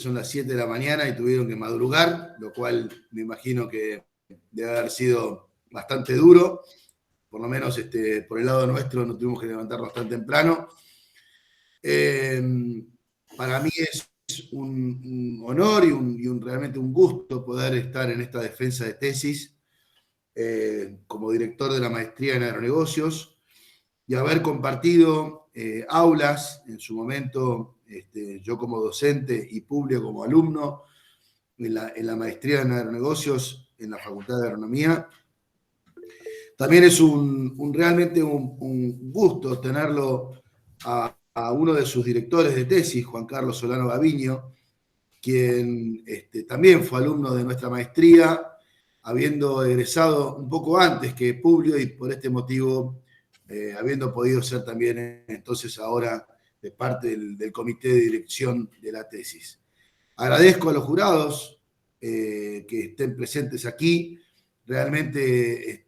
son las 7 de la mañana y tuvieron que madrugar, lo cual me imagino que debe haber sido bastante duro. Por lo menos por el lado nuestro nos tuvimos que levantarnos tan temprano. Para mí es un honor y realmente un gusto poder estar en esta defensa de tesis como director de la maestría en agronegocios y haber compartido aulas en su momento, yo como docente y Publio como alumno en la maestría en agronegocios en la Facultad de Agronomía. También es realmente un gusto tenerlo a uno de sus directores de tesis, Juan Carlos Solano Gaviño, quien también fue alumno de nuestra maestría, habiendo egresado un poco antes que Publio y por este motivo habiendo podido ser también entonces ahora de parte del comité de dirección de la tesis. Agradezco a los jurados que estén presentes aquí. Realmente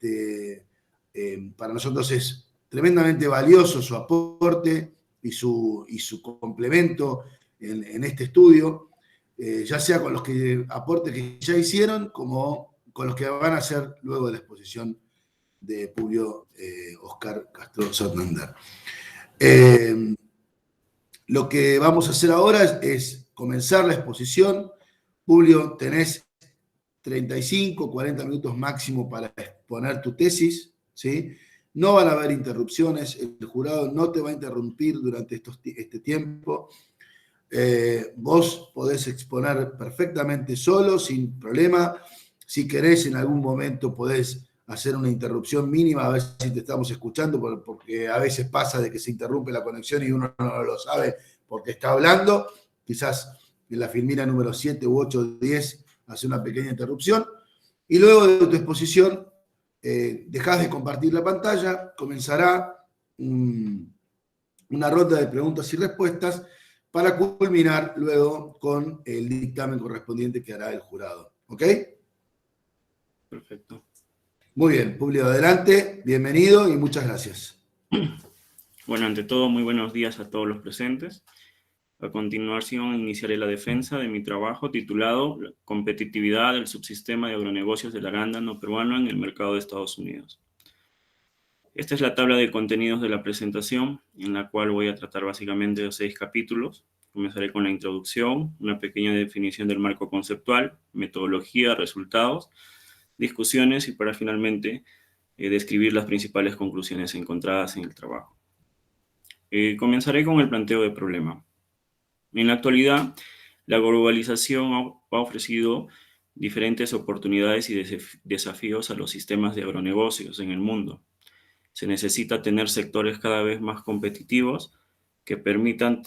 para nosotros es tremendamente valioso su aporte y su complemento en este estudio, ya sea con los aportes que ya hicieron como con los que van a hacer luego de la exposición de Publio Oscar Castro Santander. Lo que vamos a hacer ahora es comenzar la exposición. Publio, tenés 35, 40 minutos máximo para exponer tu tesis, ¿sí? No van a haber interrupciones, el jurado no te va a interrumpir durante este tiempo. Vos podés exponer perfectamente solo, sin problema. Si querés, en algún momento podés hacer una interrupción mínima, a ver si te estamos escuchando, porque a veces pasa de que se interrumpe la conexión y uno no lo sabe porque está hablando. Quizás en la filmina número 7 u 8 o 10 hace una pequeña interrupción. Y luego de tu exposición, dejás de compartir la pantalla, comenzará una ronda de preguntas y respuestas para culminar luego con el dictamen correspondiente que hará el jurado. ¿Ok? Perfecto. Muy bien, Publio, adelante, bienvenido y muchas gracias. Bueno, ante todo, muy buenos días a todos los presentes. A continuación, iniciaré la defensa de mi trabajo titulado Competitividad del subsistema de agronegocios del arándano peruano en el mercado de Estados Unidos. Esta es la tabla de contenidos de la presentación, en la cual voy a tratar básicamente de 6 capítulos. Comenzaré con la introducción, una pequeña definición del marco conceptual, metodología, resultados, discusiones y para finalmente describir las principales conclusiones encontradas en el trabajo. Comenzaré con el planteo de problema. En la actualidad, la globalización ha ofrecido diferentes oportunidades y desafíos a los sistemas de agronegocios en el mundo. Se necesita tener sectores cada vez más competitivos que permitan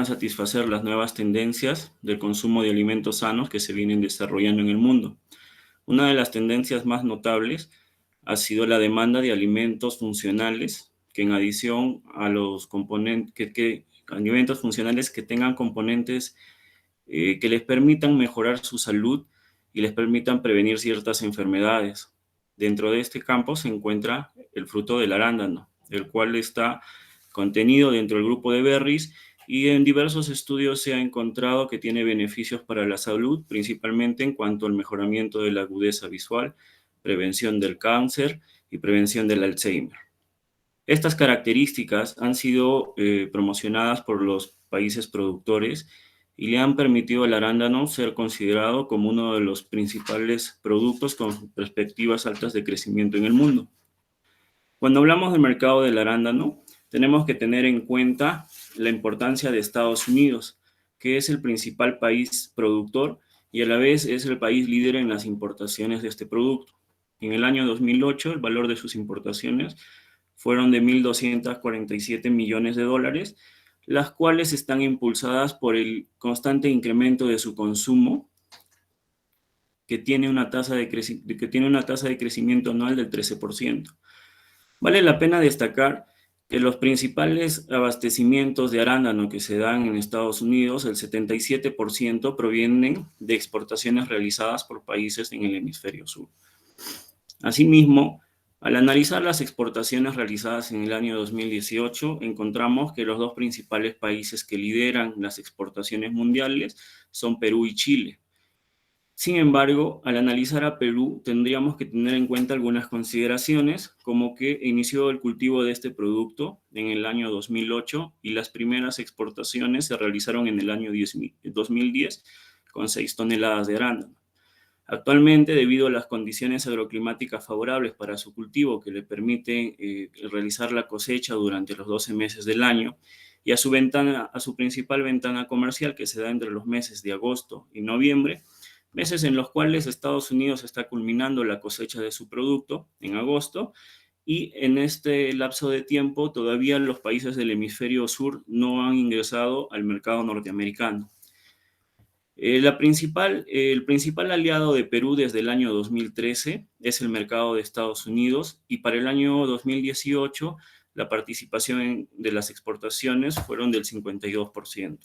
satisfacer las nuevas tendencias del consumo de alimentos sanos que se vienen desarrollando en el mundo. Una de las tendencias más notables ha sido la demanda de alimentos funcionales que en adición a los componentes alimentos funcionales que tengan componentes que les permitan mejorar su salud y les permitan prevenir ciertas enfermedades. Dentro de este campo se encuentra el fruto del arándano, el cual está contenido dentro del grupo de berries y en diversos estudios se ha encontrado que tiene beneficios para la salud, principalmente en cuanto al mejoramiento de la agudeza visual, prevención del cáncer y prevención del Alzheimer. Estas características han sido promocionadas por los países productores y le han permitido al arándano ser considerado como uno de los principales productos con perspectivas altas de crecimiento en el mundo. Cuando hablamos del mercado del arándano, tenemos que tener en cuenta la importancia de Estados Unidos, que es el principal país productor y a la vez es el país líder en las importaciones de este producto. En el año 2008, el valor de sus importaciones fueron de 1.247 millones de dólares, las cuales están impulsadas por el constante incremento de su consumo, que tiene una tasa de crecimiento anual del 13%. Vale la pena destacar que los principales abastecimientos de arándano que se dan en Estados Unidos, el 77% provienen de exportaciones realizadas por países en el hemisferio sur. Asimismo, Al analizar las exportaciones realizadas en el año 2018, encontramos que los dos principales países que lideran las exportaciones mundiales son Perú y Chile. Sin embargo, al analizar a Perú, tendríamos que tener en cuenta algunas consideraciones, como que inició el cultivo de este producto en el año 2008 y las primeras exportaciones se realizaron en el año 2010 con 6 toneladas de arándano. Actualmente, debido a las condiciones agroclimáticas favorables para su cultivo que le permiten realizar la cosecha durante los 12 meses del año y a su principal ventana comercial que se da entre los meses de agosto y noviembre, meses en los cuales Estados Unidos está culminando la cosecha de su producto en agosto, y en este lapso de tiempo todavía los países del hemisferio sur no han ingresado al mercado norteamericano. El principal aliado de Perú desde el año 2013 es el mercado de Estados Unidos, y para el año 2018 la participación de las exportaciones fueron del 52%.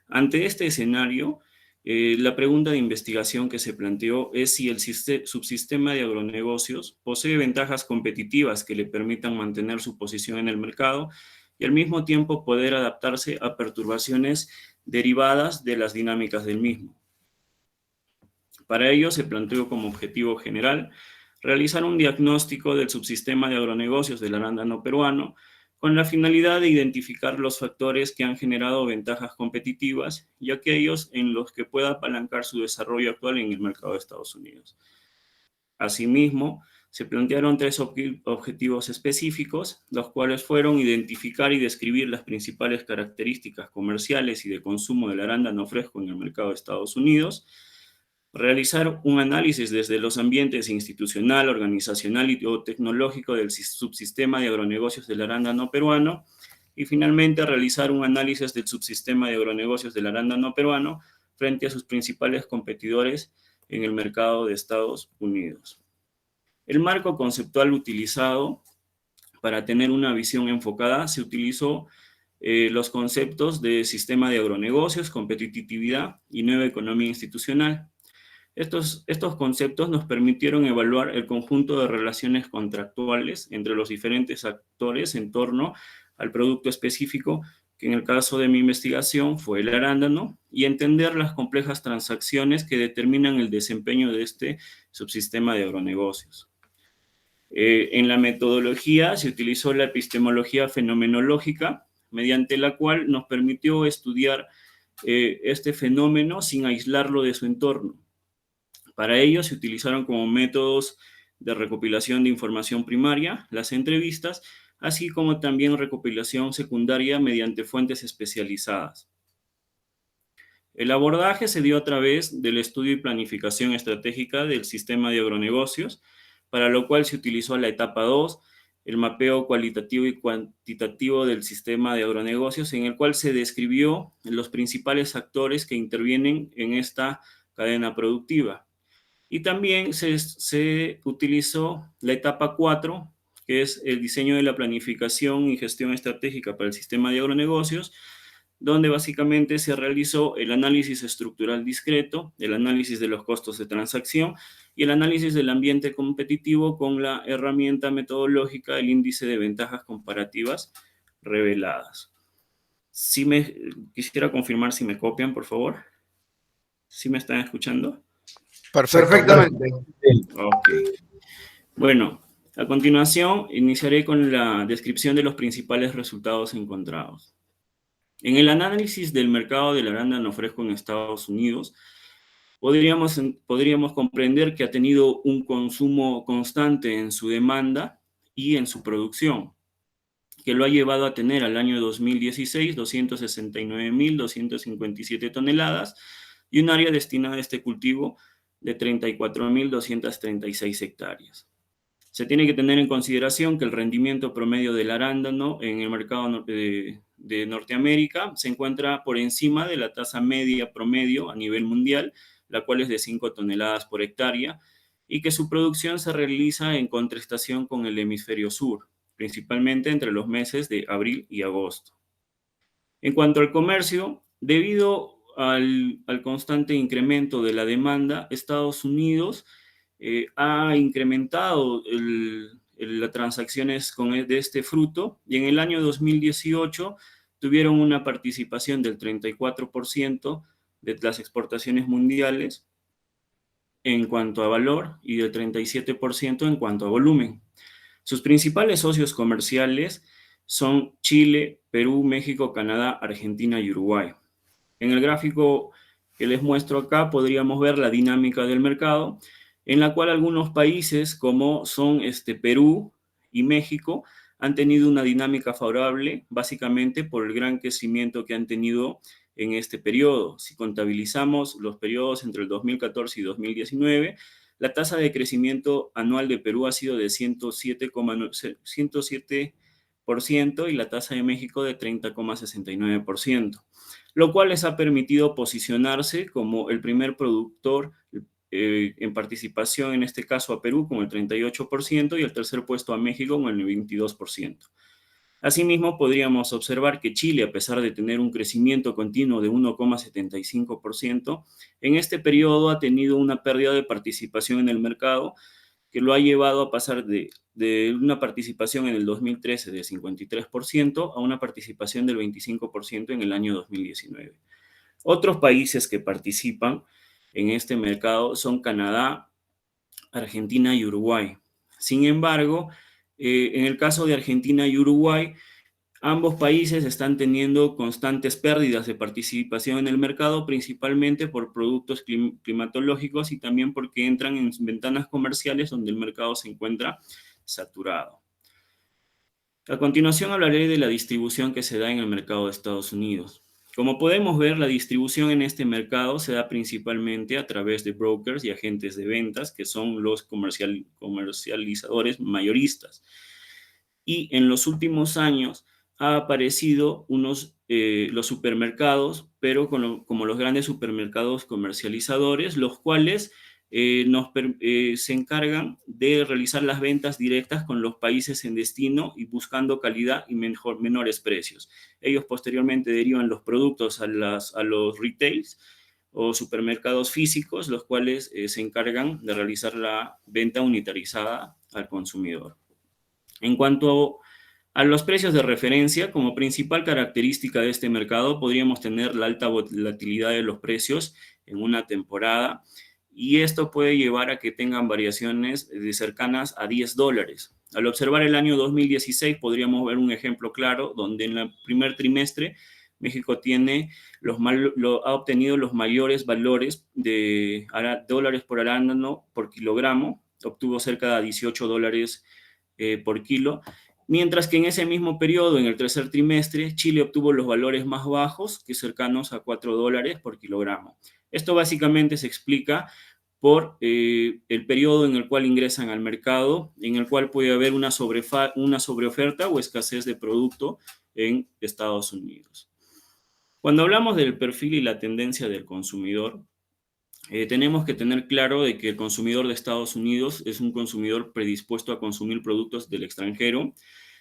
Ante este escenario, la pregunta de investigación que se planteó es si el subsistema de agronegocios posee ventajas competitivas que le permitan mantener su posición en el mercado y al mismo tiempo poder adaptarse a perturbaciones derivadas de las dinámicas del mismo. Para ello se planteó como objetivo general realizar un diagnóstico del subsistema de agronegocios del arándano peruano con la finalidad de identificar los factores que han generado ventajas competitivas y aquellos en los que pueda apalancar su desarrollo actual en el mercado de Estados Unidos. Asimismo, se plantearon 3 objetivos específicos, los cuales fueron identificar y describir las principales características comerciales y de consumo del arándano fresco en el mercado de Estados Unidos, realizar un análisis desde los ambientes institucional, organizacional y o tecnológico del subsistema de agronegocios del arándano peruano, y finalmente realizar un análisis del subsistema de agronegocios del arándano peruano frente a sus principales competidores en el mercado de Estados Unidos. El marco conceptual utilizado para tener una visión enfocada se utilizó los conceptos de sistema de agronegocios, competitividad y nueva economía institucional. Estos conceptos nos permitieron evaluar el conjunto de relaciones contractuales entre los diferentes actores en torno al producto específico, que en el caso de mi investigación fue el arándano, y entender las complejas transacciones que determinan el desempeño de este subsistema de agronegocios. En la metodología se utilizó la epistemología fenomenológica, mediante la cual nos permitió estudiar este fenómeno sin aislarlo de su entorno. Para ello se utilizaron como métodos de recopilación de información primaria las entrevistas, así como también recopilación secundaria mediante fuentes especializadas. El abordaje se dio a través del estudio y planificación estratégica del sistema de agronegocios, para lo cual se utilizó la etapa 2, el mapeo cualitativo y cuantitativo del sistema de agronegocios, en el cual se describió los principales actores que intervienen en esta cadena productiva. Y también se utilizó la etapa 4, que es el diseño de la planificación y gestión estratégica para el sistema de agronegocios, donde básicamente se realizó el análisis estructural discreto, el análisis de los costos de transacción y el análisis del ambiente competitivo con la herramienta metodológica del índice de ventajas comparativas reveladas. Quisiera confirmar si me copian, por favor. ¿Sí me están escuchando? Perfectamente. Ok. Bueno, a continuación iniciaré con la descripción de los principales resultados encontrados. En el análisis del mercado del arándano fresco en Estados Unidos, podríamos comprender que ha tenido un consumo constante en su demanda y en su producción, que lo ha llevado a tener al año 2016 269.257 toneladas y un área destinada a este cultivo de 34.236 hectáreas. Se tiene que tener en consideración que el rendimiento promedio del arándano en el mercado de Norteamérica se encuentra por encima de la tasa media promedio a nivel mundial, la cual es de 5 toneladas por hectárea, y que su producción se realiza en contrastación con el hemisferio sur, principalmente entre los meses de abril y agosto. En cuanto al comercio, debido al constante incremento de la demanda, Estados Unidos ha incrementado las transacciones de este fruto, y en el año 2018 tuvieron una participación del 34% de las exportaciones mundiales en cuanto a valor y del 37% en cuanto a volumen. Sus principales socios comerciales son Chile, Perú, México, Canadá, Argentina y Uruguay. En el gráfico que les muestro acá podríamos ver la dinámica del mercado, en la cual algunos países como son Perú y México han tenido una dinámica favorable, básicamente por el gran crecimiento que han tenido en este periodo. Si contabilizamos los periodos entre el 2014 y 2019, la tasa de crecimiento anual de Perú ha sido de 107% y la tasa de México de 30,69%, lo cual les ha permitido posicionarse como el primer productor en participación, en este caso a Perú con el 38% y el tercer puesto a México con el 22%. Asimismo, podríamos observar que Chile, a pesar de tener un crecimiento continuo de 1,75%, en este periodo ha tenido una pérdida de participación en el mercado que lo ha llevado a pasar de una participación en el 2013 de 53% a una participación del 25% en el año 2019. Otros países que participan en este mercado son Canadá, Argentina y Uruguay. Sin embargo, en el caso de Argentina y Uruguay, ambos países están teniendo constantes pérdidas de participación en el mercado, principalmente por productos climatológicos y también porque entran en ventanas comerciales donde el mercado se encuentra saturado. A continuación hablaré de la distribución que se da en el mercado de Estados Unidos. Como podemos ver, la distribución en este mercado se da principalmente a través de brokers y agentes de ventas, que son los comercializadores mayoristas. Y en los últimos años ha aparecido los supermercados, pero como los grandes supermercados comercializadores, los cuales se encargan de realizar las ventas directas con los países en destino y buscando calidad y menores precios. Ellos posteriormente derivan los productos a los retails o supermercados físicos, los cuales se encargan de realizar la venta unitarizada al consumidor. En cuanto a los precios de referencia, como principal característica de este mercado, podríamos tener la alta volatilidad de los precios en una temporada, y esto puede llevar a que tengan variaciones de cercanas a $10. Al observar el año 2016, podríamos ver un ejemplo claro donde en el primer trimestre México ha obtenido los mayores valores de dólares por arándano por kilogramo, obtuvo cerca de $18 por kilo, mientras que en ese mismo periodo, en el tercer trimestre, Chile obtuvo los valores más bajos, que cercanos a $4 por kilogramo. Esto básicamente se explica por el periodo en el cual ingresan al mercado, en el cual puede haber una sobreoferta o escasez de producto en Estados Unidos. Cuando hablamos del perfil y la tendencia del consumidor, tenemos que tener claro de que el consumidor de Estados Unidos es un consumidor predispuesto a consumir productos del extranjero.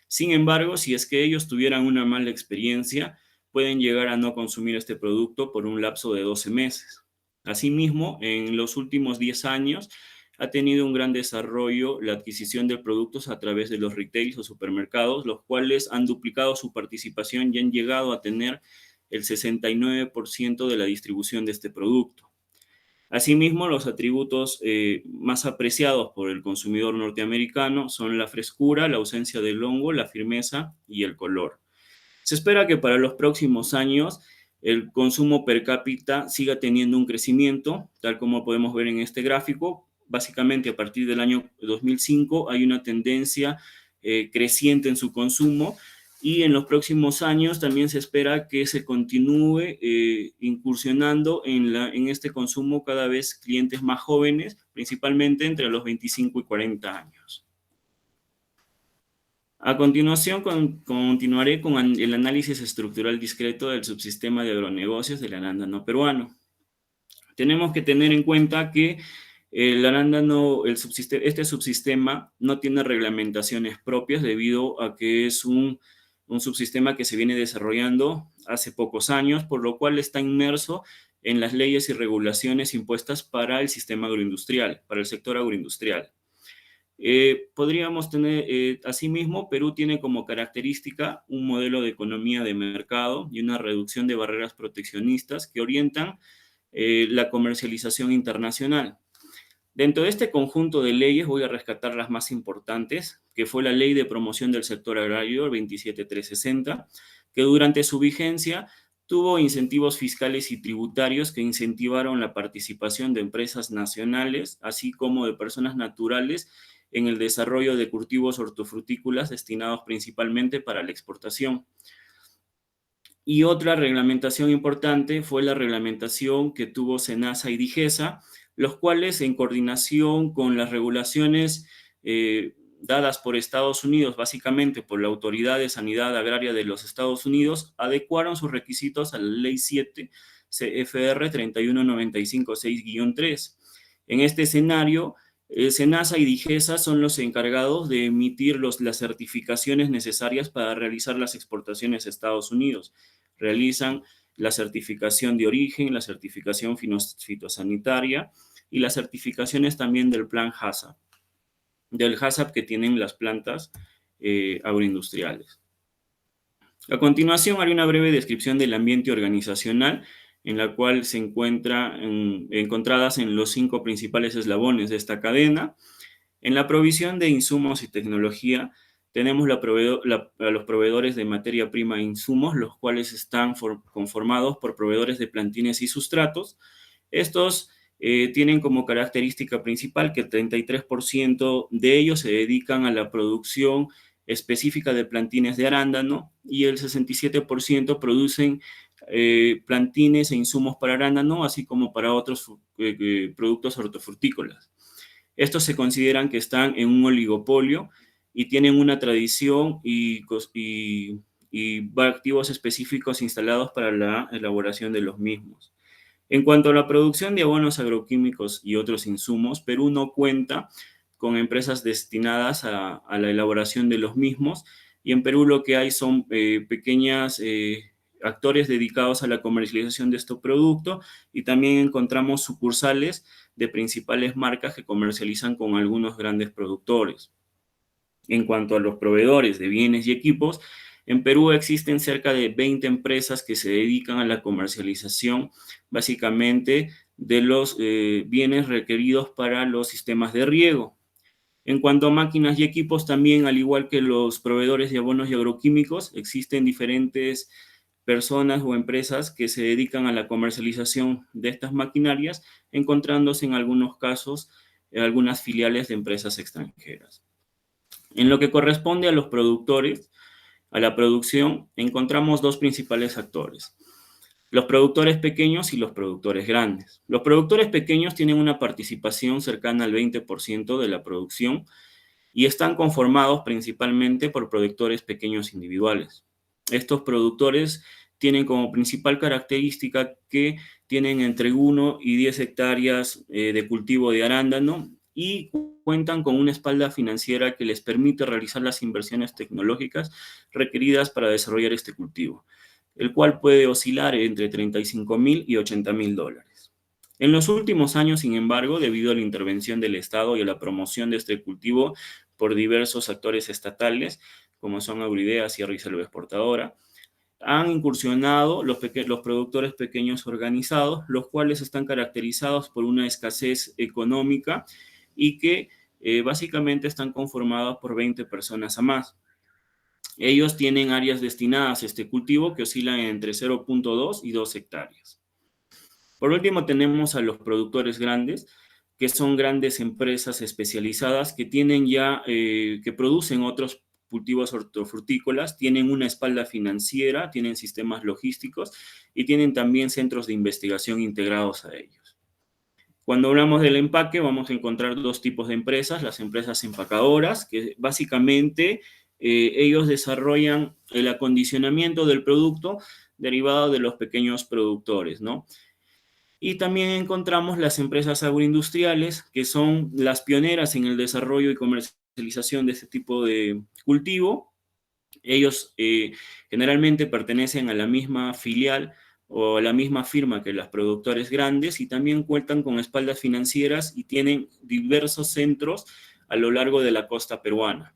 Sin embargo, si es que ellos tuvieran una mala experiencia, pueden llegar a no consumir este producto por un lapso de 12 meses. Asimismo, en los últimos 10 años ha tenido un gran desarrollo la adquisición de productos a través de los retails o supermercados, los cuales han duplicado su participación y han llegado a tener el 69% de la distribución de este producto. Asimismo, los atributos más apreciados por el consumidor norteamericano son la frescura, la ausencia del hongo, la firmeza y el color. Se espera que para los próximos años el consumo per cápita siga teniendo un crecimiento, tal como podemos ver en este gráfico. Básicamente, a partir del año 2005 hay una tendencia creciente en su consumo, y en los próximos años también se espera que se continúe incursionando en este consumo cada vez clientes más jóvenes, principalmente entre los 25 y 40 años. A continuación, continuaré con el análisis estructural discreto del subsistema de agronegocios del arándano peruano. Tenemos que tener en cuenta que el arándano, este subsistema no tiene reglamentaciones propias debido a que es un subsistema que se viene desarrollando hace pocos años, por lo cual está inmerso en las leyes y regulaciones impuestas para el sistema agroindustrial, para el sector agroindustrial. Podríamos tener, asimismo, Perú tiene como característica un modelo de economía de mercado y una reducción de barreras proteccionistas que orientan la comercialización internacional. Dentro de este conjunto de leyes voy a rescatar las más importantes, que fue la Ley de Promoción del Sector Agrario, el 27360, que durante su vigencia tuvo incentivos fiscales y tributarios que incentivaron la participación de empresas nacionales, así como de personas naturales en el desarrollo de cultivos hortofrutícolas destinados principalmente para la exportación. Y otra reglamentación importante fue la reglamentación que tuvo SENASA y DIGESA, los cuales en coordinación con las regulaciones dadas por Estados Unidos, básicamente por la Autoridad de Sanidad Agraria de los Estados Unidos, adecuaron sus requisitos a la Ley 7 CFR 31956-3. En este escenario, SENASA y DIGESA son los encargados de emitir las certificaciones necesarias para realizar las exportaciones a Estados Unidos. Realizan la certificación de origen, la certificación fitosanitaria y las certificaciones también del plan HACCP, del HACCP que tienen las plantas agroindustriales. A continuación haré una breve descripción del ambiente organizacional en la cual se encontradas en los 5 principales eslabones de esta cadena. En la provisión de insumos y tecnología, tenemos a los proveedores de materia prima e insumos, los cuales están conformados por proveedores de plantines y sustratos. Estos tienen como característica principal que el 33% de ellos se dedican a la producción específica de plantines de arándano y el 67% producen plantines e insumos para arándano, así como para otros productos hortofrutícolas. Estos se consideran que están en un oligopolio y tienen una tradición y activos específicos instalados para la elaboración de los mismos. En cuanto a la producción de abonos agroquímicos y otros insumos, Perú no cuenta con empresas destinadas a la elaboración de los mismos, y en Perú lo que hay son pequeños actores dedicados a la comercialización de estos productos, y también encontramos sucursales de principales marcas que comercializan con algunos grandes productores. En cuanto a los proveedores de bienes y equipos, en Perú existen cerca de 20 empresas que se dedican a la comercialización básicamente de los bienes requeridos para los sistemas de riego. En cuanto a máquinas y equipos, también, al igual que los proveedores de abonos y agroquímicos, existen diferentes personas o empresas que se dedican a la comercialización de estas maquinarias, encontrándose en algunos casos algunas filiales de empresas extranjeras. En lo que corresponde a los productores, a la producción, encontramos 2 principales actores: los productores pequeños y los productores grandes. Los productores pequeños tienen una participación cercana al 20% de la producción y están conformados principalmente por productores pequeños individuales. Estos productores tienen como principal característica que tienen entre 1 y 10 hectáreas de cultivo de arándano y cuentan con una espalda financiera que les permite realizar las inversiones tecnológicas requeridas para desarrollar este cultivo, el cual puede oscilar entre $35,000 y $80,000. En los últimos años, sin embargo, debido a la intervención del Estado y a la promoción de este cultivo por diversos actores estatales, como son Agridea, Sierra y Selva Exportadora, han incursionado los productores pequeños organizados, los cuales están caracterizados por una escasez económica y que básicamente están conformados por 20 personas a más. Ellos tienen áreas destinadas a este cultivo que oscilan entre 0,2 y 2 hectáreas. Por último, tenemos a los productores grandes, que son grandes empresas especializadas que tienen ya, que producen otros cultivos hortofrutícolas, tienen una espalda financiera, tienen sistemas logísticos y tienen también centros de investigación integrados a ellos. Cuando hablamos del empaque, vamos a encontrar 2 tipos de empresas: las empresas empacadoras, que básicamente ellos desarrollan el acondicionamiento del producto derivado de los pequeños productores, ¿no? Y también encontramos las empresas agroindustriales, que son las pioneras en el desarrollo y comercialización de este tipo de cultivo. Ellos generalmente pertenecen a la misma filial o la misma firma que los productores grandes, y también cuentan con espaldas financieras y tienen diversos centros a lo largo de la costa peruana.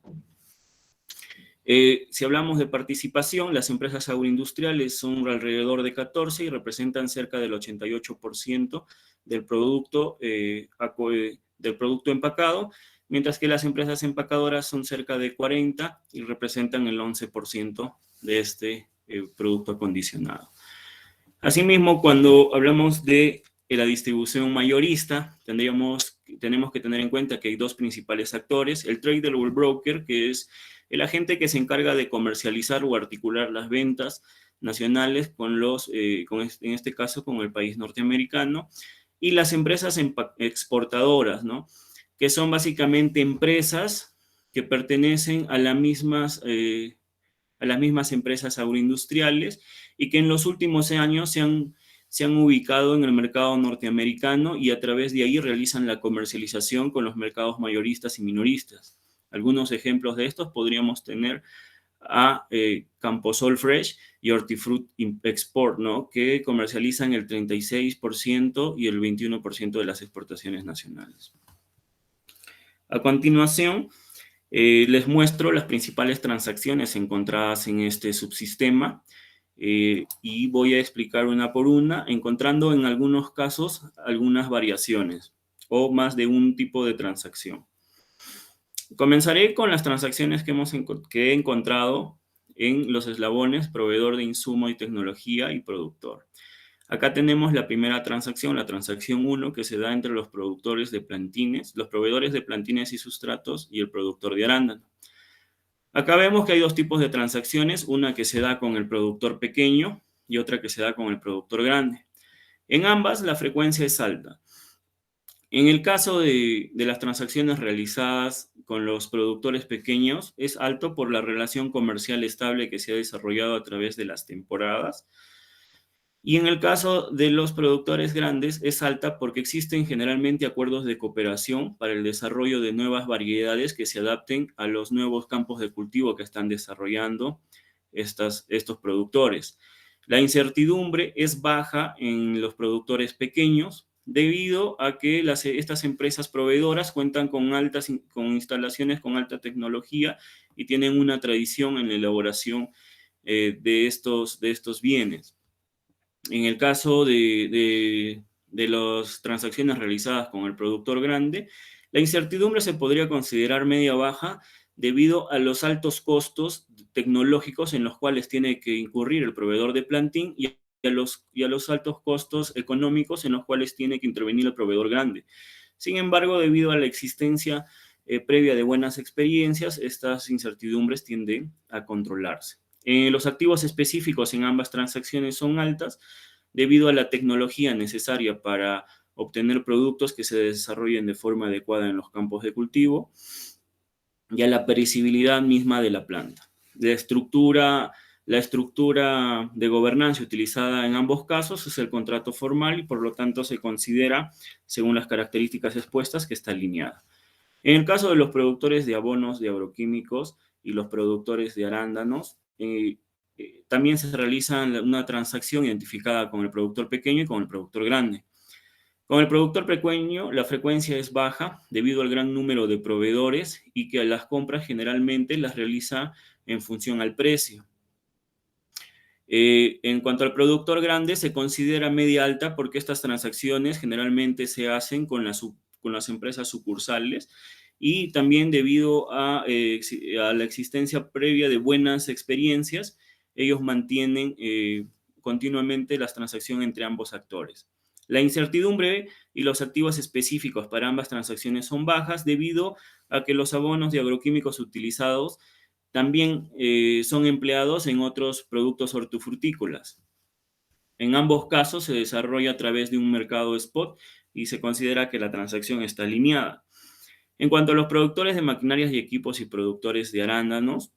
Si hablamos de participación, las empresas agroindustriales son alrededor de 14 y representan cerca del 88% del producto empacado, mientras que las empresas empacadoras son cerca de 40 y representan el 11% de este producto acondicionado. Asimismo, cuando hablamos de la distribución mayorista, tenemos que tener en cuenta que hay dos principales actores: el trader o el broker, que es el agente que se encarga de comercializar o articular las ventas nacionales en este caso con el país norteamericano, y las empresas exportadoras, ¿no?, que son básicamente empresas que pertenecen a las mismas empresas agroindustriales y que en los últimos años se han ubicado en el mercado norteamericano y a través de ahí realizan la comercialización con los mercados mayoristas y minoristas. Algunos ejemplos de estos podríamos tener a Camposol Fresh y Hortifruit Export, ¿no?, que comercializan el 36% y el 21% de las exportaciones nacionales. A continuación, les muestro las principales transacciones encontradas en este subsistema y voy a explicar una por una, encontrando en algunos casos algunas variaciones o más de un tipo de transacción. Comenzaré con las transacciones que he encontrado en los eslabones proveedor de insumo y tecnología y productor. Acá tenemos la primera transacción, la transacción 1, que se da entre los productores de plantines, los proveedores de plantines y sustratos y el productor de arándano. Acá vemos que hay dos tipos de transacciones, una que se da con el productor pequeño y otra que se da con el productor grande. En ambas la frecuencia es alta. En el caso de las transacciones realizadas con los productores pequeños, es alto por la relación comercial estable que se ha desarrollado a través de las temporadas. Y en el caso de los productores grandes es alta porque existen generalmente acuerdos de cooperación para el desarrollo de nuevas variedades que se adapten a los nuevos campos de cultivo que están desarrollando estos productores. La incertidumbre es baja en los productores pequeños debido a que estas empresas proveedoras cuentan con instalaciones con alta tecnología y tienen una tradición en la elaboración de estos bienes. En el caso de las transacciones realizadas con el productor grande, la incertidumbre se podría considerar media-baja debido a los altos costos tecnológicos en los cuales tiene que incurrir el proveedor de plantín y a los altos costos económicos en los cuales tiene que intervenir el proveedor grande. Sin embargo, debido a la existencia previa de buenas experiencias, estas incertidumbres tienden a controlarse. Los activos específicos en ambas transacciones son altas debido a la tecnología necesaria para obtener productos que se desarrollen de forma adecuada en los campos de cultivo y a la perecibilidad misma de la planta. La estructura de gobernanza utilizada en ambos casos es el contrato formal y por lo tanto se considera, según las características expuestas, que está alineada. En el caso de los productores de abonos de agroquímicos y los productores de arándanos, también se realiza una transacción identificada con el productor pequeño y con el productor grande. Con el productor pequeño la frecuencia es baja debido al gran número de proveedores y que las compras generalmente las realiza en función al precio. En cuanto al productor grande, se considera media alta porque estas transacciones generalmente se hacen con las empresas sucursales y también debido a la existencia previa de buenas experiencias, ellos mantienen continuamente las transacciones entre ambos actores. La incertidumbre y los activos específicos para ambas transacciones son bajas debido a que los abonos de agroquímicos utilizados también son empleados en otros productos hortofrutícolas. En ambos casos se desarrolla a través de un mercado spot y se considera que la transacción está alineada. En cuanto a los productores de maquinarias y equipos y productores de arándanos,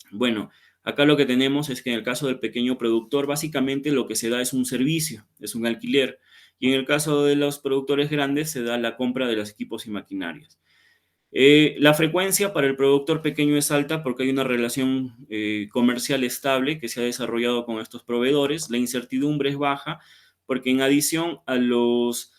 bueno, acá lo que tenemos es que en el caso del pequeño productor, básicamente lo que se da es un servicio, es un alquiler. Y en el caso de los productores grandes se da la compra de los equipos y maquinarias. La frecuencia para el productor pequeño es alta porque hay una relación comercial estable que se ha desarrollado con estos proveedores. La incertidumbre es baja porque en adición a los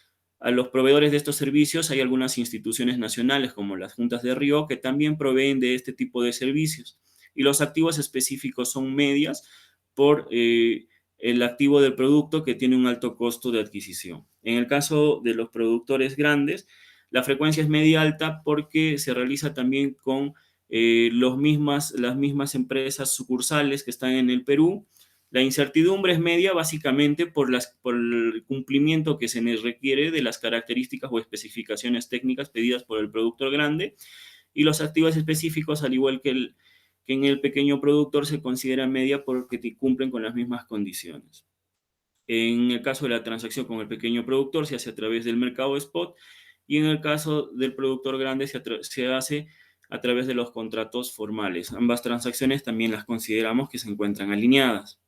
proveedores de estos servicios hay algunas instituciones nacionales como las juntas de Río que también proveen de este tipo de servicios. Y los activos específicos son medias por el activo del producto que tiene un alto costo de adquisición. En el caso de los productores grandes, la frecuencia es media alta porque se realiza también con las mismas empresas sucursales que están en el Perú. La incertidumbre es media básicamente por el cumplimiento que se les requiere de las características o especificaciones técnicas pedidas por el productor grande, y los activos específicos, al igual que en el pequeño productor, se considera media porque cumplen con las mismas condiciones. En el caso de la transacción con el pequeño productor se hace a través del mercado spot, y en el caso del productor grande se hace a través de los contratos formales. Ambas transacciones también las consideramos que se encuentran alineadas.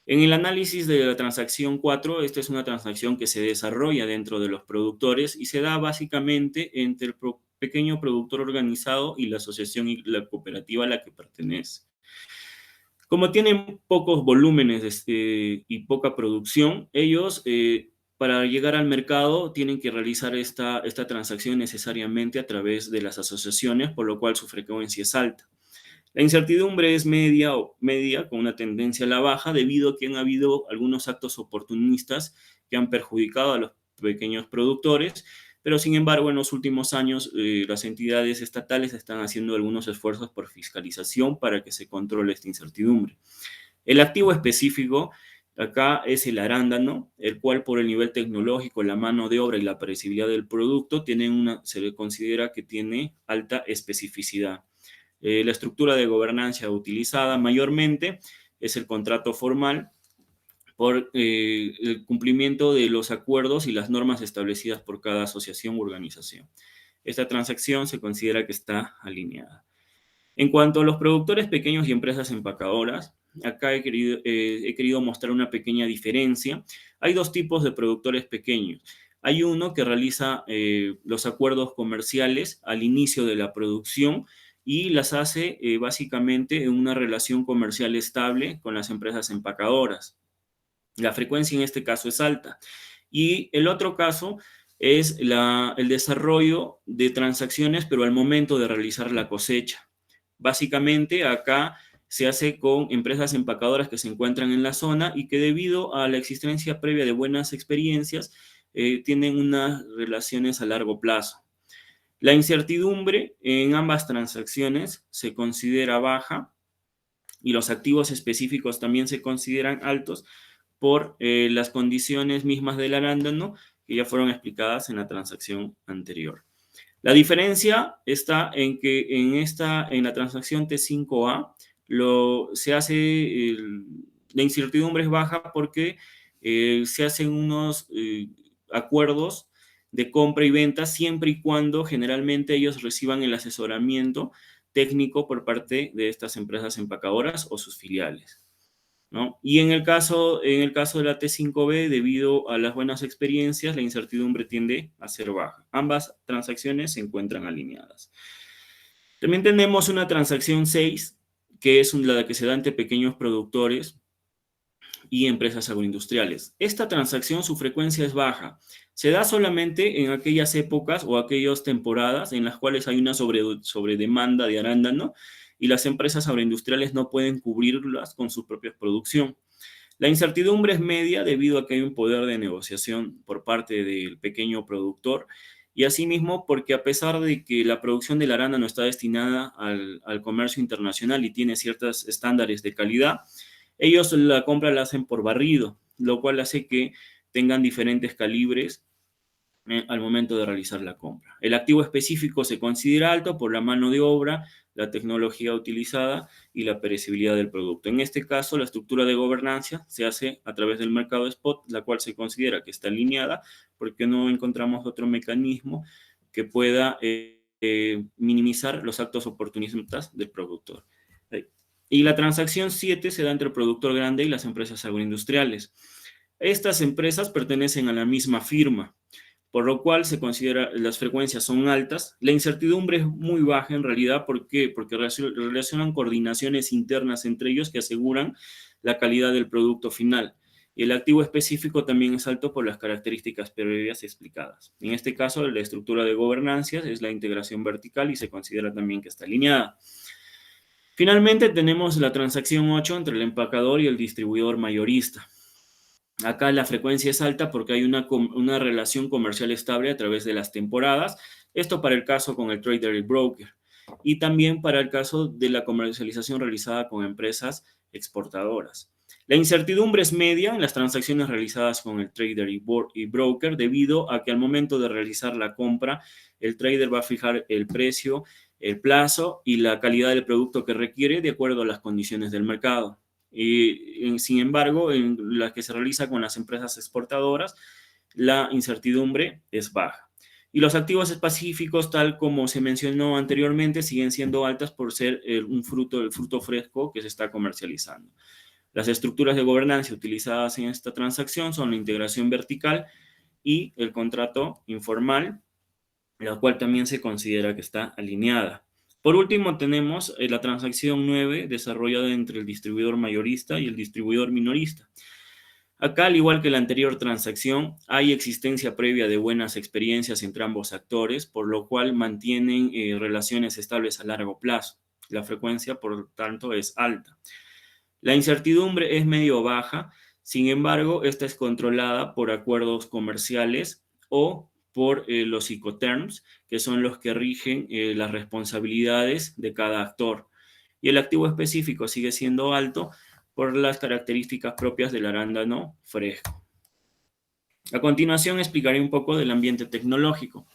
En el análisis de la transacción 4, esta es una transacción que se desarrolla dentro de los productores y se da básicamente entre el pequeño productor organizado y la asociación y la cooperativa a la que pertenece. Como tienen pocos volúmenes y poca producción, ellos para llegar al mercado tienen que realizar esta transacción necesariamente a través de las asociaciones, por lo cual su frecuencia es alta. La incertidumbre es media con una tendencia a la baja debido a que han habido algunos actos oportunistas que han perjudicado a los pequeños productores, pero sin embargo en los últimos años las entidades estatales están haciendo algunos esfuerzos por fiscalización para que se controle esta incertidumbre. El activo específico acá es el arándano, el cual por el nivel tecnológico, la mano de obra y la perecibilidad del producto se le considera que tiene alta especificidad. La estructura de gobernanza utilizada mayormente es el contrato formal por el cumplimiento de los acuerdos y las normas establecidas por cada asociación u organización. Esta transacción se considera que está alineada. En cuanto a los productores pequeños y empresas empacadoras, acá he querido mostrar una pequeña diferencia. Hay dos tipos de productores pequeños. Hay uno que realiza los acuerdos comerciales al inicio de la producción y las hace básicamente en una relación comercial estable con las empresas empacadoras. La frecuencia en este caso es alta. Y el otro caso es el desarrollo de transacciones, pero al momento de realizar la cosecha. Básicamente acá se hace con empresas empacadoras que se encuentran en la zona y que debido a la existencia previa de buenas experiencias tienen unas relaciones a largo plazo. La incertidumbre en ambas transacciones se considera baja y los activos específicos también se consideran altos por las condiciones mismas del arándano que ya fueron explicadas en la transacción anterior. La diferencia está en que en la transacción T5A la incertidumbre es baja porque se hacen unos acuerdos de compra y venta siempre y cuando generalmente ellos reciban el asesoramiento técnico por parte de estas empresas empacadoras o sus filiales, ¿no? Y en el caso de la T5B, debido a las buenas experiencias, la incertidumbre tiende a ser baja. Ambas transacciones se encuentran alineadas. También tenemos una transacción 6, que es la que se da entre pequeños productores y empresas agroindustriales. Esta transacción, su frecuencia es baja. Se da solamente en aquellas épocas o aquellas temporadas en las cuales hay una sobredemanda de arándano y las empresas agroindustriales no pueden cubrirlas con su propia producción. La incertidumbre es media debido a que hay un poder de negociación por parte del pequeño productor y asimismo porque a pesar de que la producción del arándano está destinada al comercio internacional y tiene ciertos estándares de calidad, ellos la compra la hacen por barrido, lo cual hace que tengan diferentes calibres al momento de realizar la compra. El activo específico se considera alto por la mano de obra, la tecnología utilizada y la perecibilidad del producto. En este caso, la estructura de gobernanza se hace a través del mercado spot, la cual se considera que está alineada porque no encontramos otro mecanismo que pueda minimizar los actos oportunistas del productor. Y la transacción 7 se da entre el productor grande y las empresas agroindustriales. Estas empresas pertenecen a la misma firma, por lo cual se considera las frecuencias son altas. La incertidumbre es muy baja en realidad. ¿Por qué? Porque relacionan coordinaciones internas entre ellos que aseguran la calidad del producto final. Y el activo específico también es alto por las características previas explicadas. En este caso, la estructura de gobernanza es la integración vertical y se considera también que está alineada. Finalmente, tenemos la transacción 8 entre el empacador y el distribuidor mayorista. Acá la frecuencia es alta porque hay una relación comercial estable a través de las temporadas. Esto para el caso con el trader y broker. Y también para el caso de la comercialización realizada con empresas exportadoras. La incertidumbre es media en las transacciones realizadas con el trader y broker debido a que al momento de realizar la compra, el trader va a fijar el precio, el plazo y la calidad del producto que requiere de acuerdo a las condiciones del mercado. Sin embargo, en la que se realiza con las empresas exportadoras, la incertidumbre es baja. Y los activos específicos, tal como se mencionó anteriormente, siguen siendo altas por ser el fruto fresco que se está comercializando. Las estructuras de gobernanza utilizadas en esta transacción son la integración vertical y el contrato informal, la cual también se considera que está alineada. Por último, tenemos la transacción 9 desarrollada entre el distribuidor mayorista y el distribuidor minorista. Acá, al igual que la anterior transacción, hay existencia previa de buenas experiencias entre ambos actores, por lo cual mantienen relaciones estables a largo plazo. La frecuencia, por tanto, es alta. La incertidumbre es medio baja, sin embargo, esta es controlada por acuerdos comerciales o por los Incoterms, que son los que rigen las responsabilidades de cada actor. Y el activo específico sigue siendo alto por las características propias del arándano fresco. A continuación explicaré un poco del ambiente tecnológico.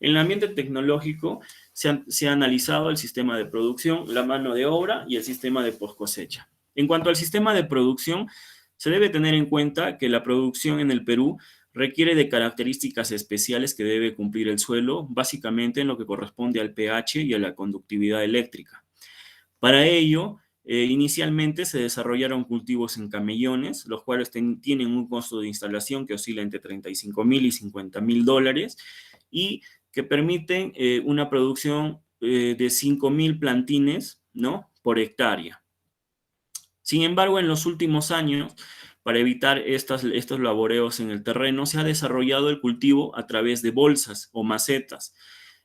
En el ambiente tecnológico se ha analizado el sistema de producción, la mano de obra y el sistema de post cosecha. En cuanto al sistema de producción, se debe tener en cuenta que la producción en el Perú requiere de características especiales que debe cumplir el suelo, básicamente en lo que corresponde al pH y a la conductividad eléctrica. Para ello, inicialmente se desarrollaron cultivos en camellones, los cuales tienen un costo de instalación que oscila entre $35,000 y $50,000 y que permiten una producción de 5,000 plantines, ¿no?, por hectárea. Sin embargo, en los últimos años, para evitar estos laboreos en el terreno, se ha desarrollado el cultivo a través de bolsas o macetas.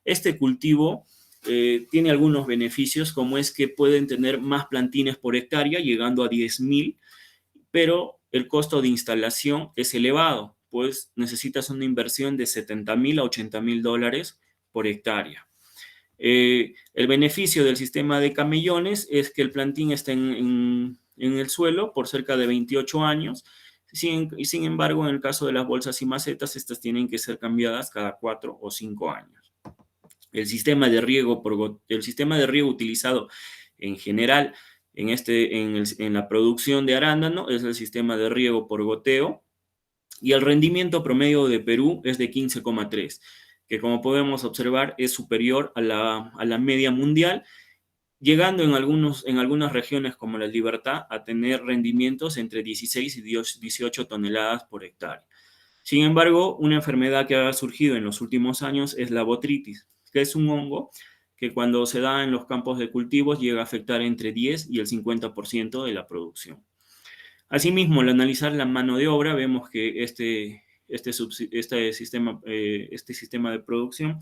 Este cultivo tiene algunos beneficios, como es que pueden tener más plantines por hectárea, llegando a 10,000, pero el costo de instalación es elevado, pues necesitas una inversión de $70,000 a $80,000 por hectárea. El beneficio del sistema de camellones es que el plantín está en el suelo por cerca de 28 años. Sin embargo, en el caso de las bolsas y macetas, estas tienen que ser cambiadas cada 4 o 5 años. El sistema de riego utilizado en general en la producción de arándano es el sistema de riego por goteo, y el rendimiento promedio de Perú es de 15,3, que como podemos observar es superior a la media mundial, llegando en algunas regiones como la Libertad a tener rendimientos entre 16 y 18 toneladas por hectárea. Sin embargo, una enfermedad que ha surgido en los últimos años es la botrytis, que es un hongo que cuando se da en los campos de cultivos llega a afectar entre 10 y el 50% de la producción. Asimismo, al analizar la mano de obra, vemos que este sistema de producción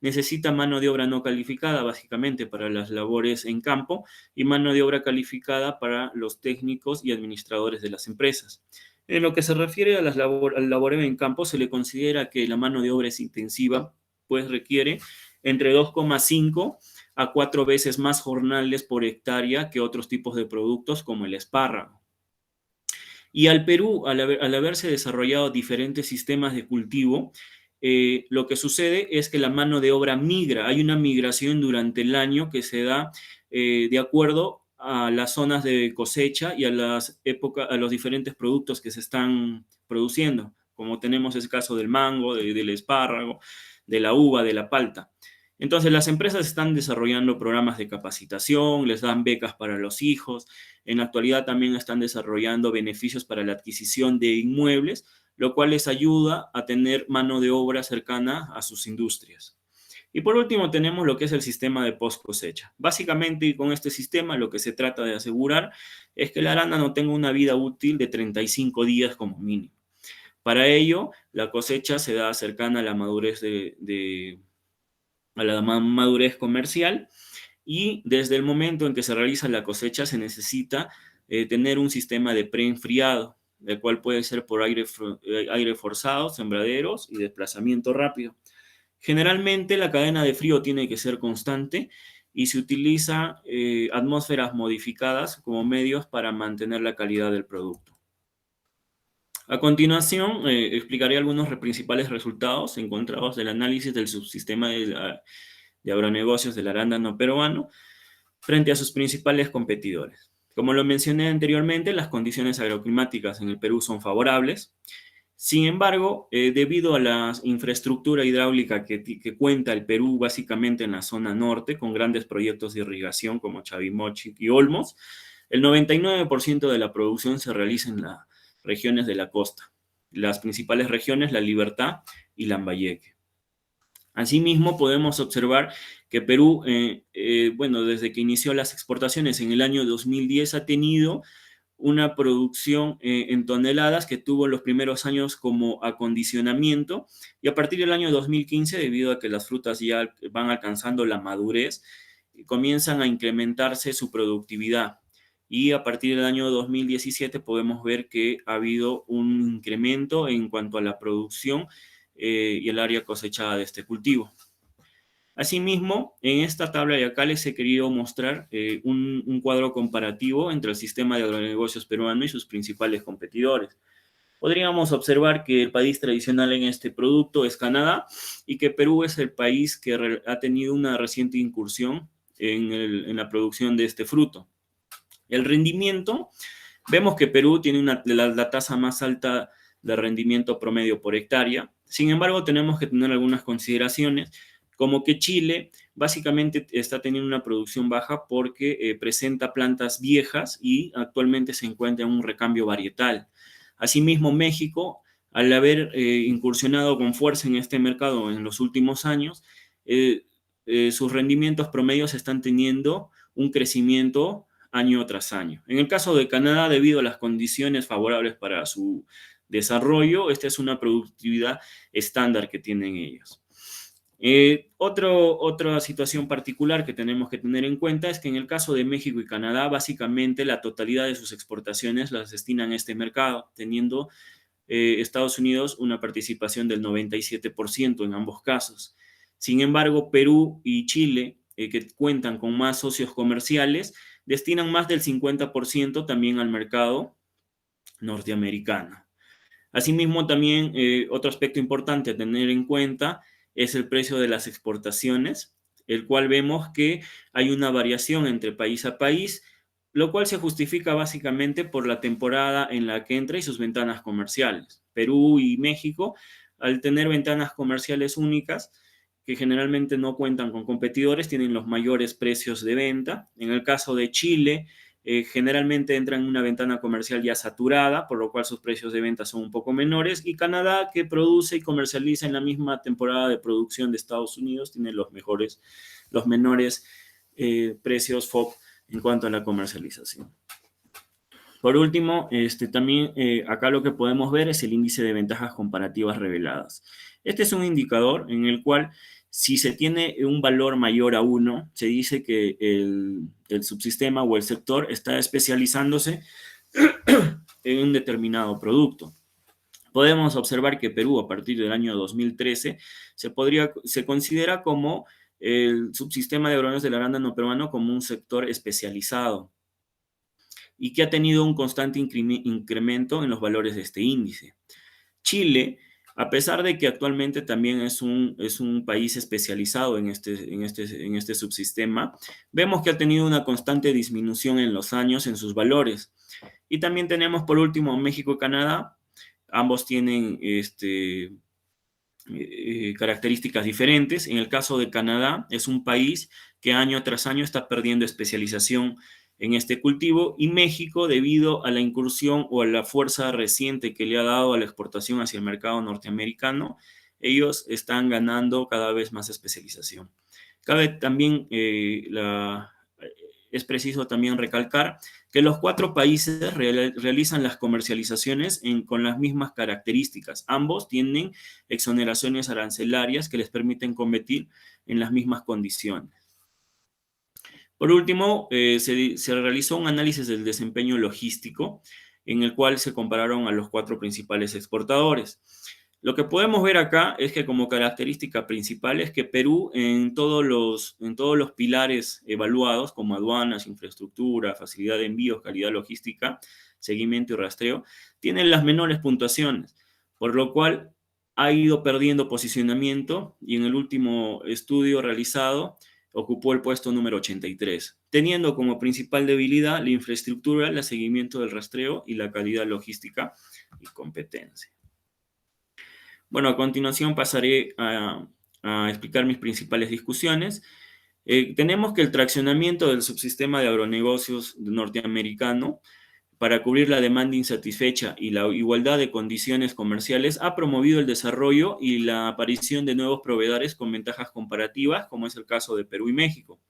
necesita mano de obra no calificada, básicamente para las labores en campo, y mano de obra calificada para los técnicos y administradores de las empresas. En lo que se refiere a al laboreo en campo, se le considera que la mano de obra es intensiva, pues requiere entre 2,5 a 4 veces más jornales por hectárea que otros tipos de productos como el espárrago. Y al Perú, al haberse desarrollado diferentes sistemas de cultivo, lo que sucede es que la mano de obra migra. Hay una migración durante el año que se da de acuerdo a las zonas de cosecha y a los diferentes productos que se están produciendo, como tenemos el caso del mango, del espárrago, de la uva, de la palta. Entonces, las empresas están desarrollando programas de capacitación, les dan becas para los hijos. En la actualidad también están desarrollando beneficios para la adquisición de inmuebles lo cual les ayuda a tener mano de obra cercana a sus industrias. Y por último tenemos lo que es el sistema de post cosecha. Básicamente con este sistema lo que se trata de asegurar es que el arándano tenga una vida útil de 35 días como mínimo. Para ello, la cosecha se da cercana a la madurez, a la madurez comercial, y desde el momento en que se realiza la cosecha se necesita tener un sistema de preenfriado, el cual puede ser por aire forzado, sembraderos y desplazamiento rápido. Generalmente la cadena de frío tiene que ser constante y se utiliza atmósferas modificadas como medios para mantener la calidad del producto. A continuación, explicaré algunos principales resultados encontrados del análisis del subsistema de agronegocios del arándano peruano frente a sus principales competidores. Como lo mencioné anteriormente, las condiciones agroclimáticas en el Perú son favorables. Sin embargo, debido a la infraestructura hidráulica que cuenta el Perú básicamente en la zona norte, con grandes proyectos de irrigación como Chavimochic y Olmos, el 99% de la producción se realiza en las regiones de la costa. Las principales regiones, La Libertad y Lambayeque. Asimismo, podemos observar que Perú, bueno, desde que inició las exportaciones en el año 2010, ha tenido una producción en toneladas que tuvo en los primeros años como acondicionamiento, y a partir del año 2015, debido a que las frutas ya van alcanzando la madurez, comienzan a incrementarse su productividad. Y a partir del año 2017 podemos ver que ha habido un incremento en cuanto a la producción y el área cosechada de este cultivo. Asimismo, en esta tabla de acá les he querido mostrar un cuadro comparativo entre el sistema de agronegocios peruano y sus principales competidores. Podríamos observar que el país tradicional en este producto es Canadá y que Perú es el país que ha tenido una reciente incursión en la producción de este fruto. El rendimiento, vemos que Perú tiene la tasa más alta de rendimiento promedio por hectárea. Sin embargo, tenemos que tener algunas consideraciones, como que Chile básicamente está teniendo una producción baja porque presenta plantas viejas y actualmente se encuentra en un recambio varietal. Asimismo, México, al haber incursionado con fuerza en este mercado en los últimos años, sus rendimientos promedios están teniendo un crecimiento año tras año. En el caso de Canadá, debido a las condiciones favorables para su desarrollo, esta es una productividad estándar que tienen ellos. Otra situación particular que tenemos que tener en cuenta es que en el caso de México y Canadá, básicamente la totalidad de sus exportaciones las destinan a este mercado, teniendo Estados Unidos una participación del 97% en ambos casos. Sin embargo, Perú y Chile, que cuentan con más socios comerciales, destinan más del 50% también al mercado norteamericano. Asimismo, también otro aspecto importante a tener en cuenta es el precio de las exportaciones, el cual vemos que hay una variación entre país a país, lo cual se justifica básicamente por la temporada en la que entra y sus ventanas comerciales. Perú y México, al tener ventanas comerciales únicas, que generalmente no cuentan con competidores, tienen los mayores precios de venta. En el caso de Chile, generalmente entran en una ventana comercial ya saturada, por lo cual sus precios de venta son un poco menores, y Canadá, que produce y comercializa en la misma temporada de producción de Estados Unidos, tiene los menores precios FOB en cuanto a la comercialización. Por último, también acá lo que podemos ver es el índice de ventajas comparativas reveladas. Este es un indicador en el cual, si se tiene un valor mayor a 1, se dice que el subsistema o el sector está especializándose en un determinado producto. Podemos observar que Perú, a partir del año 2013, se considera como el subsistema de agronegocios del arándano peruano como un sector especializado y que ha tenido un constante incremento en los valores de este índice. Chile, a pesar de que actualmente también es un país especializado en este subsistema, vemos que ha tenido una constante disminución en los años en sus valores. Y también tenemos por último México y Canadá. Ambos tienen características diferentes. En el caso de Canadá, es un país que año tras año está perdiendo especialización en este cultivo, y México, debido a la incursión o a la fuerza reciente que le ha dado a la exportación hacia el mercado norteamericano, ellos están ganando cada vez más especialización. Cabe también, es preciso también recalcar que los 4 países realizan las comercializaciones con las mismas características. Ambos tienen exoneraciones arancelarias que les permiten competir en las mismas condiciones. Por último, se realizó un análisis del desempeño logístico en el cual se compararon a los 4 principales exportadores. Lo que podemos ver acá es que como característica principal es que Perú en todos los pilares evaluados, como aduanas, infraestructura, facilidad de envíos, calidad logística, seguimiento y rastreo, tiene las menores puntuaciones, por lo cual ha ido perdiendo posicionamiento y en el último estudio realizado ocupó el puesto número 83, teniendo como principal debilidad la infraestructura, el seguimiento del rastreo y la calidad logística y competencia. Bueno, a continuación pasaré a explicar mis principales discusiones. Tenemos que el traccionamiento del subsistema de agronegocios norteamericano para cubrir la demanda insatisfecha y la igualdad de condiciones comerciales ha promovido el desarrollo y la aparición de nuevos proveedores con ventajas comparativas, como es el caso de Perú y México.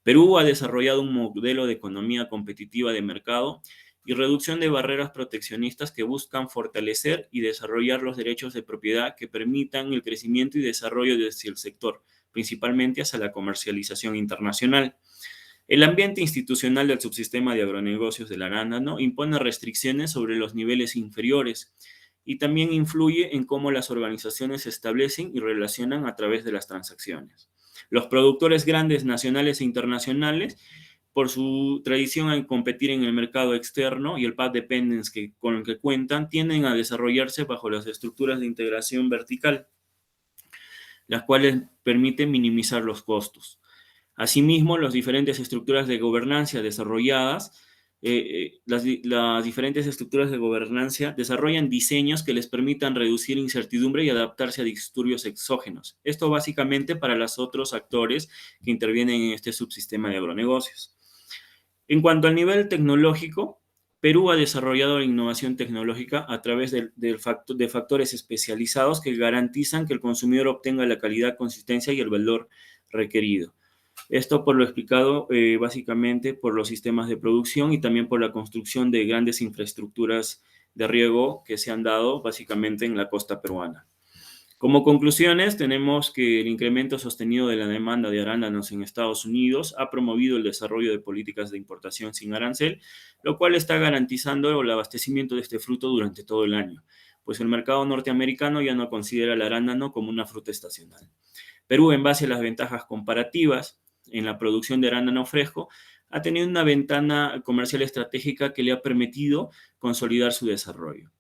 Perú ha desarrollado un modelo de economía competitiva de mercado y reducción de barreras proteccionistas que buscan fortalecer y desarrollar los derechos de propiedad que permitan el crecimiento y desarrollo del sector, principalmente hacia la comercialización internacional. El ambiente institucional del subsistema de agronegocios del arándano impone restricciones sobre los niveles inferiores y también influye en cómo las organizaciones se establecen y relacionan a través de las transacciones. Los productores grandes nacionales e internacionales, por su tradición en competir en el mercado externo y el path dependence con el que cuentan, tienden a desarrollarse bajo las estructuras de integración vertical, las cuales permiten minimizar los costos. Asimismo, las diferentes estructuras de gobernanza desarrolladas, las diferentes estructuras de gobernanza desarrollan diseños que les permitan reducir incertidumbre y adaptarse a disturbios exógenos. Esto básicamente para los otros actores que intervienen en este subsistema de agronegocios. En cuanto al nivel tecnológico, Perú ha desarrollado la innovación tecnológica a través de factores especializados que garantizan que el consumidor obtenga la calidad, consistencia y el valor requerido. Esto por lo explicado básicamente por los sistemas de producción y también por la construcción de grandes infraestructuras de riego que se han dado básicamente en la costa peruana. Como conclusiones, tenemos que el incremento sostenido de la demanda de arándanos en Estados Unidos ha promovido el desarrollo de políticas de importación sin arancel, lo cual está garantizando el abastecimiento de este fruto durante todo el año, pues el mercado norteamericano ya no considera el arándano como una fruta estacional. Perú, en base a las ventajas comparativas en la producción de arándano fresco, ha tenido una ventana comercial estratégica que le ha permitido consolidar su desarrollo.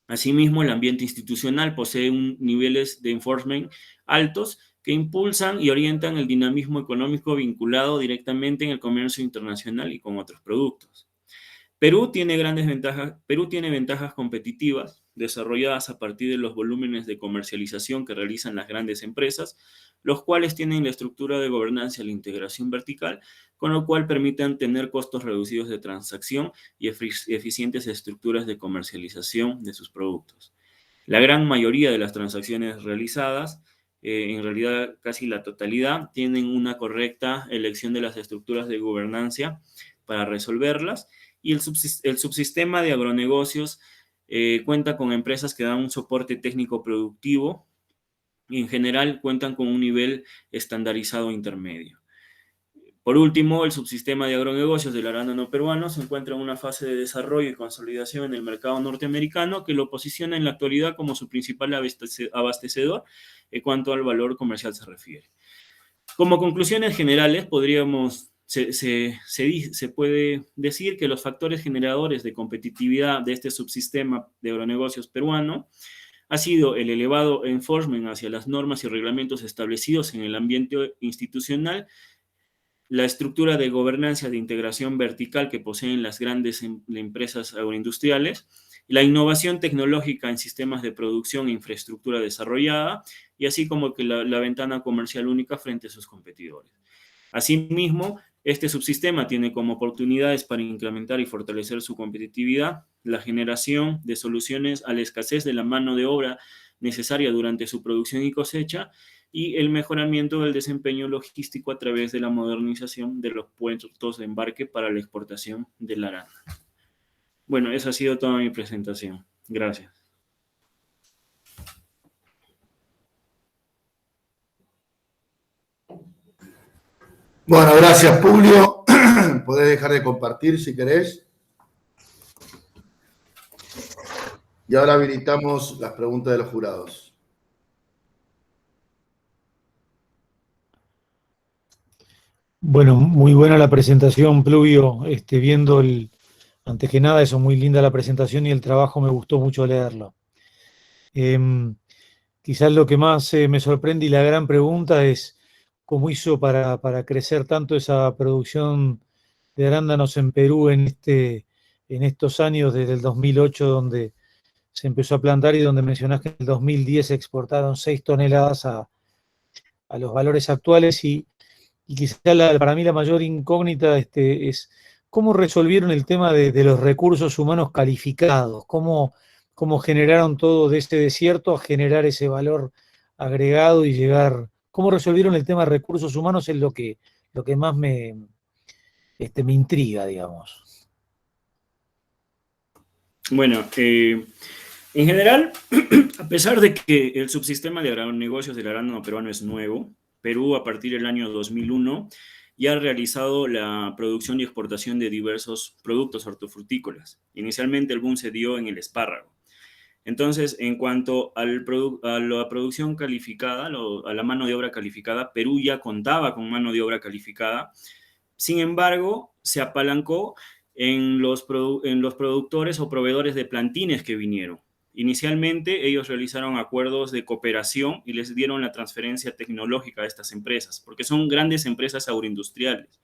Asimismo, el ambiente institucional posee niveles de enforcement altos que impulsan y orientan el dinamismo económico vinculado directamente en el comercio internacional y con otros productos. Perú tiene ventajas competitivas desarrolladas a partir de los volúmenes de comercialización que realizan las grandes empresas, los cuales tienen la estructura de gobernanza y la integración vertical, con lo cual permiten tener costos reducidos de transacción y eficientes estructuras de comercialización de sus productos. La gran mayoría de las transacciones realizadas, en realidad casi la totalidad, tienen una correcta elección de las estructuras de gobernanza para resolverlas, y el subsistema de agronegocios cuenta con empresas que dan un soporte técnico productivo y en general cuentan con un nivel estandarizado intermedio. Por último, el subsistema de agronegocios del arándano peruano se encuentra en una fase de desarrollo y consolidación en el mercado norteamericano que lo posiciona en la actualidad como su principal abastecedor en cuanto al valor comercial se refiere. Como conclusiones generales, se puede decir que los factores generadores de competitividad de este subsistema de agronegocios peruano ha sido el elevado enforcement hacia las normas y reglamentos establecidos en el ambiente institucional, la estructura de gobernanza de integración vertical que poseen las grandes empresas agroindustriales, la innovación tecnológica en sistemas de producción e infraestructura desarrollada, y así como que la ventana comercial única frente a sus competidores. Asimismo, Este subsistema tiene como oportunidades para incrementar y fortalecer su competitividad, la generación de soluciones a la escasez de la mano de obra necesaria durante su producción y cosecha, y el mejoramiento del desempeño logístico a través de la modernización de los puertos de embarque para la exportación del arándano. Bueno, esa ha sido toda mi presentación. Gracias. Bueno, gracias, Publio. Podés dejar de compartir si querés. Y ahora habilitamos las preguntas de los jurados. Bueno, muy buena la presentación, Pluvio. Viendo antes que nada, eso, muy linda la presentación y el trabajo, me gustó mucho leerlo. Quizás lo que más me sorprende y la gran pregunta es cómo hizo para crecer tanto esa producción de arándanos en Perú en estos años, desde el 2008, donde se empezó a plantar, y donde mencionás que en el 2010 se exportaron 6 toneladas a los valores actuales. Y quizá para mí la mayor incógnita es cómo resolvieron el tema de los recursos humanos calificados, cómo generaron todo de ese desierto a generar ese valor agregado y llegar, cómo resolvieron el tema de recursos humanos. Es lo que más me intriga, digamos. Bueno, en general, a pesar de que el subsistema de agronegocios del arándano peruano es nuevo, Perú a partir del año 2001 ya ha realizado la producción y exportación de diversos productos hortofrutícolas. Inicialmente el boom se dio en el espárrago. Entonces, en cuanto a la producción calificada, a la mano de obra calificada, Perú ya contaba con mano de obra calificada. Sin embargo, se apalancó en los productores o proveedores de plantines que vinieron. Inicialmente, ellos realizaron acuerdos de cooperación y les dieron la transferencia tecnológica a estas empresas, porque son grandes empresas agroindustriales,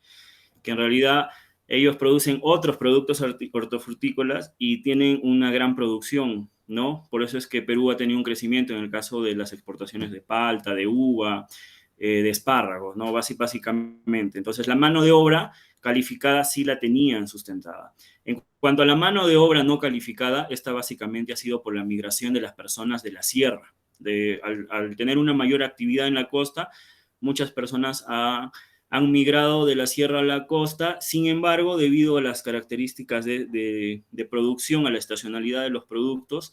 que en realidad ellos producen otros productos hortofrutícolas y tienen una gran producción, ¿no? Por eso es que Perú ha tenido un crecimiento en el caso de las exportaciones de palta, de uva, de espárragos, ¿no? Básicamente. Entonces, la mano de obra calificada sí la tenían sustentada. En cuanto a la mano de obra no calificada, esta básicamente ha sido por la migración de las personas de la sierra. Al tener una mayor actividad en la costa, muchas personas han migrado de la sierra a la costa. Sin embargo, debido a las características de producción, a la estacionalidad de los productos,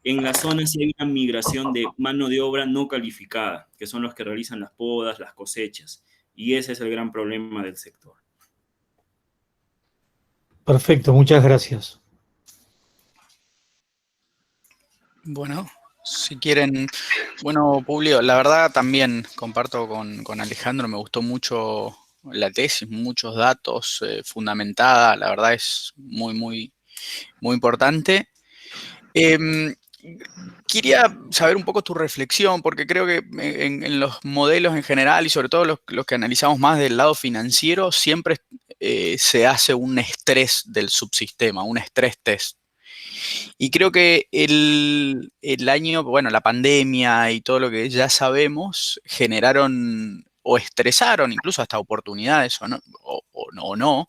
en la zona sí hay una migración de mano de obra no calificada, que son los que realizan las podas, las cosechas, y ese es el gran problema del sector. Perfecto, muchas gracias. Bueno, si quieren, bueno, Publio, la verdad también comparto con Alejandro, me gustó mucho la tesis, muchos datos, fundamentada, la verdad es muy, muy, muy importante. Quería saber un poco tu reflexión, porque creo que en los modelos en general, y sobre todo los que analizamos más del lado financiero, siempre se hace un estrés del subsistema, un estrés test. Y creo que el año, bueno, la pandemia y todo lo que ya sabemos, generaron o estresaron incluso hasta oportunidades o no,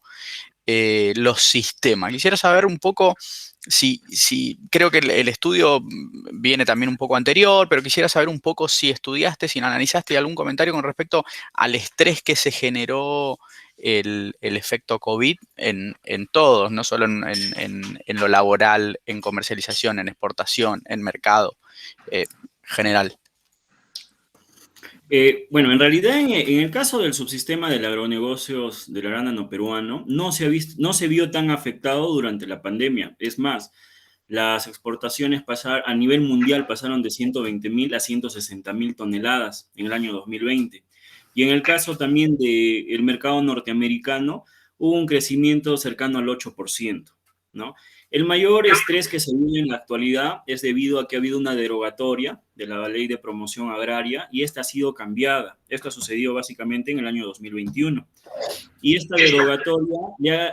los sistemas. Quisiera saber un poco si creo que el estudio viene también un poco anterior, pero quisiera saber un poco si estudiaste, si analizaste algún comentario con respecto al estrés que se generó el efecto COVID en todos, no solo en lo laboral, en comercialización, en exportación, en mercado general. Bueno, en realidad en el caso del subsistema del agronegocios del arándano peruano no se vio tan afectado durante la pandemia. Es más, las exportaciones a nivel mundial pasaron de 120.000 a 160.000 toneladas en el año 2020. Y en el caso también del mercado norteamericano hubo un crecimiento cercano al 8%, ¿no? El mayor estrés que se vive en la actualidad es debido a que ha habido una derogatoria de la Ley de Promoción Agraria y esta ha sido cambiada. Esto ha sucedido básicamente en el año 2021. Y esta derogatoria ya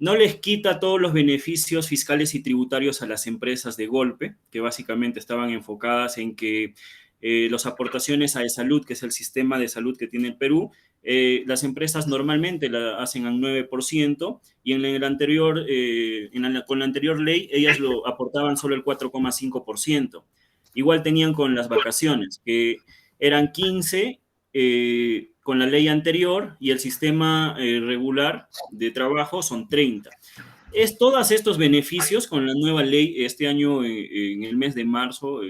no les quita todos los beneficios fiscales y tributarios a las empresas de golpe, que básicamente estaban enfocadas en que las aportaciones a salud, que es el sistema de salud que tiene el Perú, las empresas normalmente la hacen al 9% y en el anterior, con la anterior ley ellas lo aportaban solo el 4,5%. Igual tenían con las vacaciones, que eran 15 con la ley anterior y el sistema regular de trabajo son 30. Todos estos beneficios con la nueva ley este año, en el mes de marzo,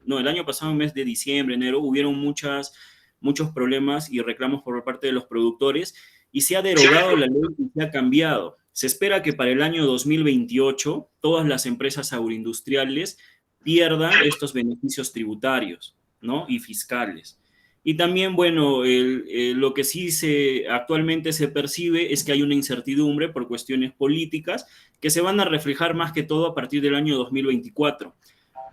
no, el año pasado, en el mes de diciembre, enero, hubieron muchos problemas y reclamos por parte de los productores y se ha derogado la ley y se ha cambiado. Se espera que para el año 2028 todas las empresas agroindustriales pierdan estos beneficios tributarios, ¿no? Y fiscales. Y también, bueno, lo que sí actualmente se percibe es que hay una incertidumbre por cuestiones políticas que se van a reflejar más que todo a partir del año 2024,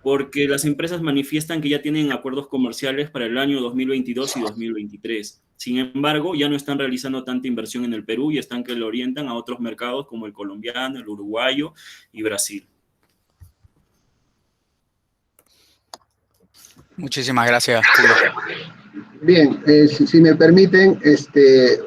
porque las empresas manifiestan que ya tienen acuerdos comerciales para el año 2022 y 2023. Sin embargo, ya no están realizando tanta inversión en el Perú y están que lo orientan a otros mercados como el colombiano, el uruguayo y Brasil. Muchísimas gracias, Julio. Bien, si me permiten,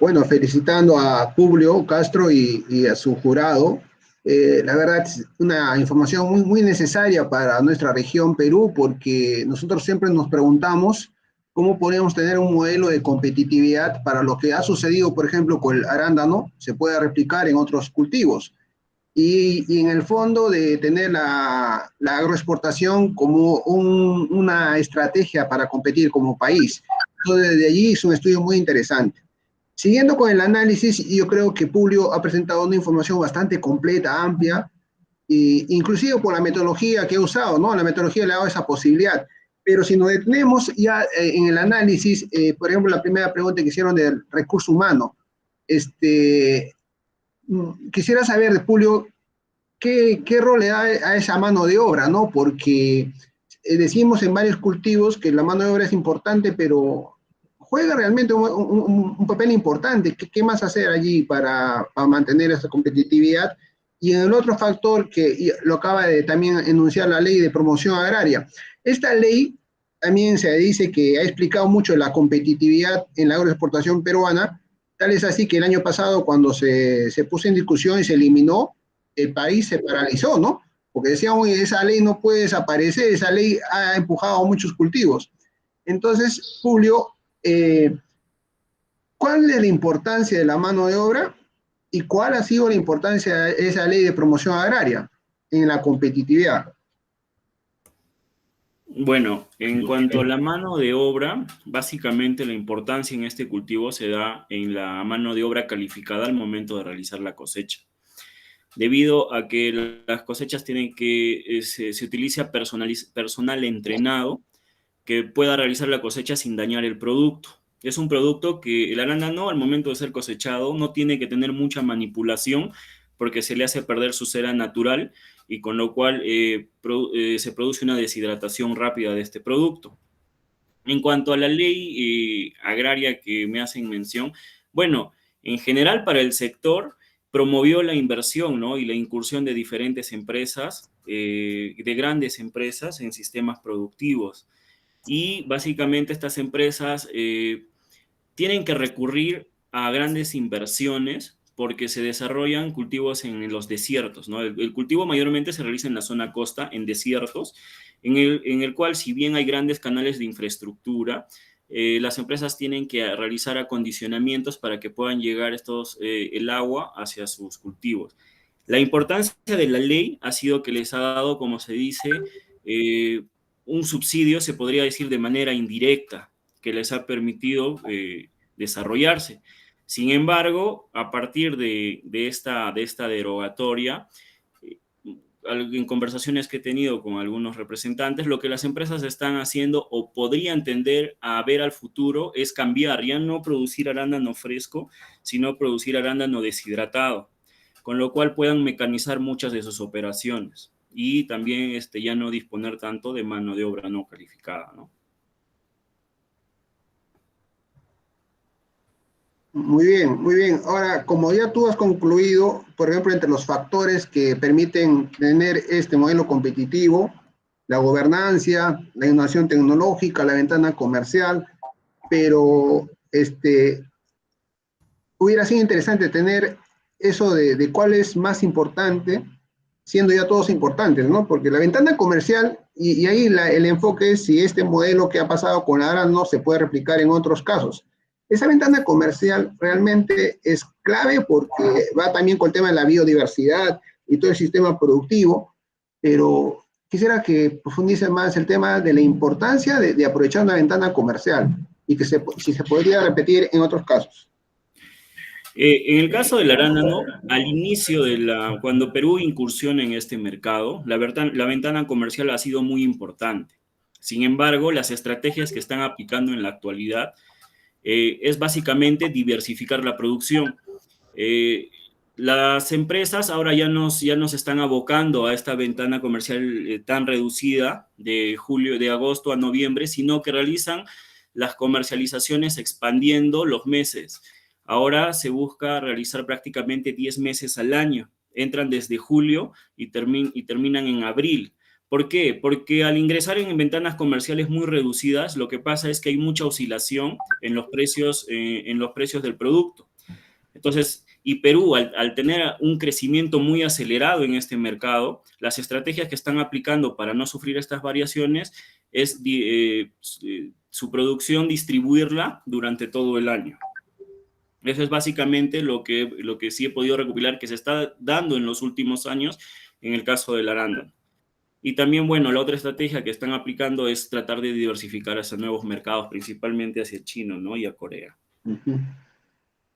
bueno, felicitando a Publio Castro y a su jurado. La verdad es una información muy, muy necesaria para nuestra región Perú, porque nosotros siempre nos preguntamos cómo podemos tener un modelo de competitividad para lo que ha sucedido, por ejemplo, con el arándano, se puede replicar en otros cultivos. Y en el fondo de tener la agroexportación como una estrategia para competir como país. Entonces, desde allí es un estudio muy interesante. Siguiendo con el análisis, yo creo que Publio ha presentado una información bastante completa, amplia, inclusive por la metodología que ha usado, ¿no? La metodología le ha dado esa posibilidad. Pero si nos detenemos ya en el análisis, por ejemplo, la primera pregunta que hicieron del recurso humano, quisiera saber de Publio qué rol le da a esa mano de obra, ¿no? Porque decimos en varios cultivos que la mano de obra es importante, pero juega realmente un papel importante. ¿Qué más hacer allí para mantener esa competitividad? Y en el otro factor que lo acaba de también enunciar la ley de promoción agraria. Esta ley también se dice que ha explicado mucho la competitividad en la agroexportación peruana. Tal es así que el año pasado, cuando se puso en discusión y se eliminó, el país se paralizó, ¿no? Porque decían, oye, esa ley no puede desaparecer, esa ley ha empujado a muchos cultivos. Entonces, Julio, ¿cuál es la importancia de la mano de obra y cuál ha sido la importancia de esa ley de promoción agraria en la competitividad? Bueno, en cuanto a la mano de obra, básicamente la importancia en este cultivo se da en la mano de obra calificada al momento de realizar la cosecha. Debido a que las cosechas tienen que, se utiliza personal entrenado que pueda realizar la cosecha sin dañar el producto. Es un producto que el arándano al momento de ser cosechado no tiene que tener mucha manipulación porque se le hace perder su cera natural y con lo cual se produce una deshidratación rápida de este producto. En cuanto a la ley agraria que me hacen mención, bueno, en general para el sector promovió la inversión, ¿no? Y la incursión de diferentes empresas, de grandes empresas en sistemas productivos. Y básicamente estas empresas tienen que recurrir a grandes inversiones porque se desarrollan cultivos en los desiertos, ¿no? El cultivo mayormente se realiza en la zona costa, en desiertos, en el cual, si bien hay grandes canales de infraestructura, las empresas tienen que realizar acondicionamientos para que puedan llegar el agua hacia sus cultivos. La importancia de la ley ha sido que les ha dado, como se dice, un subsidio, se podría decir de manera indirecta, que les ha permitido desarrollarse. Sin embargo, a partir de esta derogatoria, en conversaciones que he tenido con algunos representantes, lo que las empresas están haciendo o podrían tender a ver al futuro es cambiar, ya no producir arándano fresco, sino producir arándano deshidratado, con lo cual puedan mecanizar muchas de sus operaciones y también ya no disponer tanto de mano de obra no calificada, ¿no? Muy bien, muy bien. Ahora, como ya tú has concluido, por ejemplo, entre los factores que permiten tener este modelo competitivo, la gobernancia, la innovación tecnológica, la ventana comercial, pero hubiera sido interesante tener eso de cuál es más importante, siendo ya todos importantes, ¿no? Porque la ventana comercial, y ahí el enfoque es si este modelo que ha pasado con la arándano se puede replicar en otros casos. Esa ventana comercial realmente es clave porque va también con el tema de la biodiversidad y todo el sistema productivo, pero quisiera que profundice más el tema de la importancia de aprovechar una ventana comercial y que si se podría repetir en otros casos. En el caso del arándano, al inicio cuando Perú incursiona en este mercado, la ventana comercial ha sido muy importante. Sin embargo, las estrategias que están aplicando en la actualidad es básicamente diversificar la producción. Las empresas ahora ya nos están abocando a esta ventana comercial tan reducida de agosto a noviembre, sino que realizan las comercializaciones expandiendo los meses. Ahora se busca realizar prácticamente 10 meses al año. Entran desde julio y terminan en abril. ¿Por qué? Porque al ingresar en ventanas comerciales muy reducidas, lo que pasa es que hay mucha oscilación en los precios del producto. Entonces, y Perú, al tener un crecimiento muy acelerado en este mercado, las estrategias que están aplicando para no sufrir estas variaciones es su producción distribuirla durante todo el año. Eso es básicamente lo que sí he podido recopilar que se está dando en los últimos años en el caso del arándano. Y también, bueno, la otra estrategia que están aplicando es tratar de diversificar hacia nuevos mercados, principalmente hacia el chino, ¿no? Y a Corea.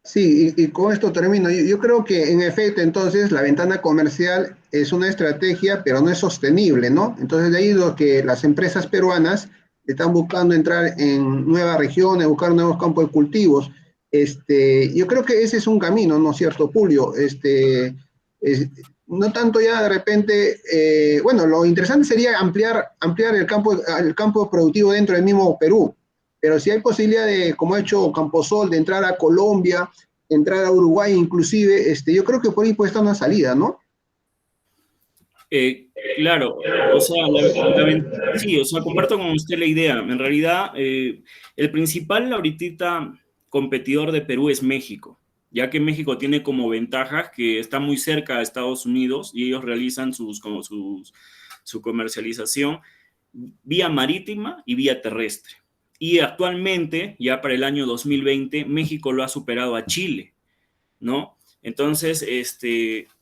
Sí, y con esto termino. Yo creo que en efecto, entonces, la ventana comercial es una estrategia, pero no es sostenible, ¿no? Entonces, de ahí lo que las empresas peruanas están buscando entrar en nuevas regiones, buscar nuevos campos de cultivos. Yo creo que ese es un camino, ¿no es cierto, Julio? No tanto ya de repente, bueno, lo interesante sería ampliar el campo productivo dentro del mismo Perú, pero si hay posibilidad de, como ha hecho Camposol, de entrar a Colombia, entrar a Uruguay inclusive, yo creo que por ahí puede estar una salida, ¿no? Claro, o sea, sí, o sea, comparto con usted la idea. En realidad, el principal ahorita competidor de Perú es México, ya que México tiene como ventajas que está muy cerca de Estados Unidos y ellos realizan su comercialización vía marítima y vía terrestre. Y actualmente, ya para el año 2020, México lo ha superado a Chile, ¿no? Entonces,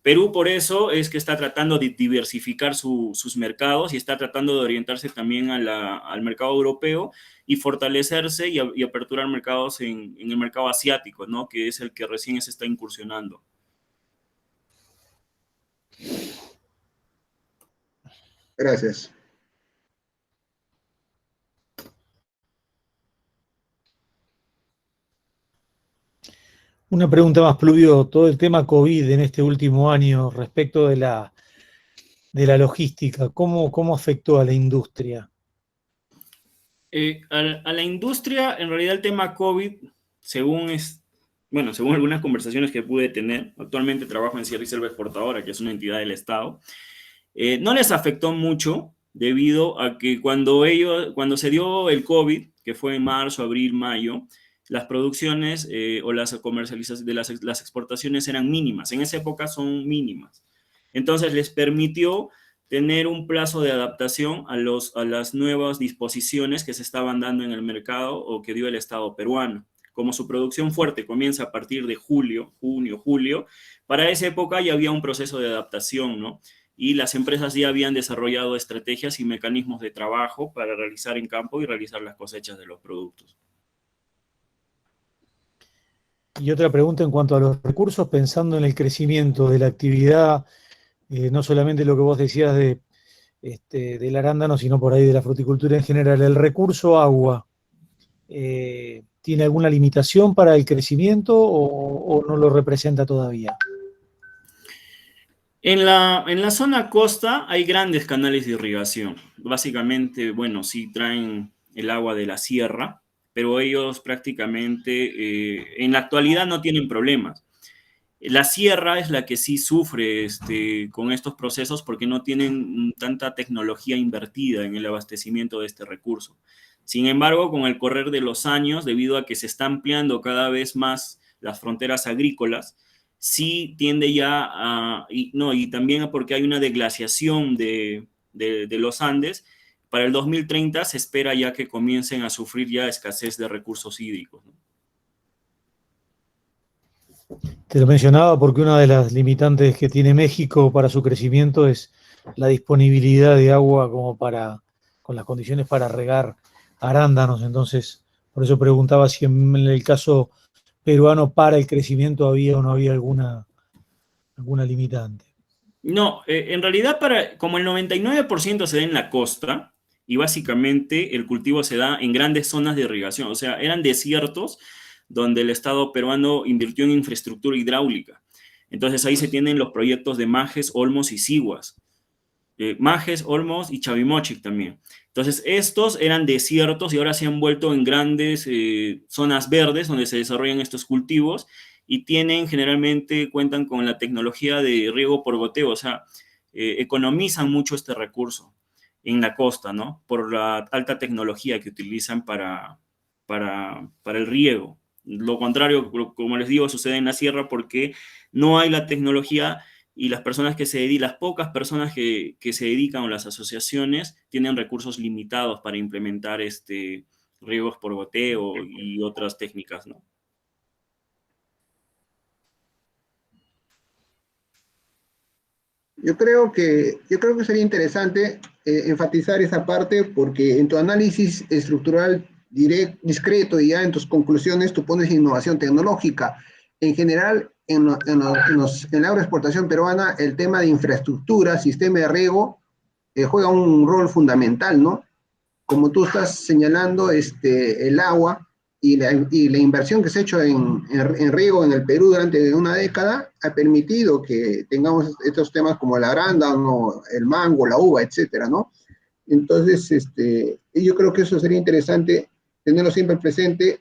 Perú por eso es que está tratando de diversificar sus mercados y está tratando de orientarse también al mercado europeo y fortalecerse y aperturar mercados en el mercado asiático, ¿no? Que es el que recién se está incursionando. Gracias. Una pregunta más, Pluvio. Todo el tema COVID en este último año respecto de la logística, ¿cómo afectó a la industria? A la industria, en realidad el tema COVID, según algunas conversaciones que pude tener, actualmente trabajo en Sierra y Selva Exportadora, que es una entidad del Estado, no les afectó mucho debido a que cuando se dio el COVID, que fue en marzo, abril, mayo, las producciones o las comercializaciones de las exportaciones eran mínimas. En esa época son mínimas. Entonces les permitió tener un plazo de adaptación a las nuevas disposiciones que se estaban dando en el mercado o que dio el Estado peruano. Como su producción fuerte comienza a partir de junio, julio, para esa época ya había un proceso de adaptación, ¿no? Y las empresas ya habían desarrollado estrategias y mecanismos de trabajo para realizar en campo y realizar las cosechas de los productos. Y otra pregunta en cuanto a los recursos, pensando en el crecimiento de la actividad, no solamente lo que vos decías del arándano, sino por ahí de la fruticultura en general, el recurso agua, ¿tiene alguna limitación para el crecimiento o no lo representa todavía? En la zona costa hay grandes canales de irrigación. Básicamente, bueno, sí traen el agua de la sierra, pero ellos prácticamente en la actualidad no tienen problemas. La sierra es la que sí sufre con estos procesos porque no tienen tanta tecnología invertida en el abastecimiento de este recurso. Sin embargo, con el correr de los años, debido a que se está ampliando cada vez más las fronteras agrícolas, sí tiende ya a, y también porque hay una deglaciación de los Andes. Para el 2030 se espera ya que comiencen a sufrir ya escasez de recursos hídricos, ¿no? Te lo mencionaba porque una de las limitantes que tiene México para su crecimiento es la disponibilidad de agua como con las condiciones para regar arándanos. Entonces, por eso preguntaba si en el caso peruano para el crecimiento había o no había alguna limitante. No, en realidad como el 99% se da en la costa y básicamente el cultivo se da en grandes zonas de irrigación, o sea, eran desiertos donde el Estado peruano invirtió en infraestructura hidráulica. Entonces ahí se tienen los proyectos de Majes, Olmos y Siguas. Majes, Olmos y Chavimochic también. Entonces estos eran desiertos y ahora se han vuelto en grandes zonas verdes donde se desarrollan estos cultivos y generalmente cuentan con la tecnología de riego por goteo, o sea, economizan mucho este recurso en la costa, ¿no? Por la alta tecnología que utilizan para el riego. Lo contrario, como les digo, sucede en la sierra porque no hay la tecnología y las pocas personas que se dedican, o las asociaciones, tienen recursos limitados para implementar riegos por goteo y otras técnicas, ¿no? Yo creo que sería interesante enfatizar esa parte porque en tu análisis estructural discreto y ya en tus conclusiones tú pones innovación tecnológica. En general, en la agroexportación peruana, el tema de infraestructura, sistema de riego, juega un rol fundamental, ¿no? Como tú estás señalando, el agua y la inversión que se ha hecho en riego en el Perú durante una década ha permitido que tengamos estos temas como el arándano, el mango, la uva, etcétera, ¿no? Entonces, yo creo que eso sería interesante tenerlo siempre presente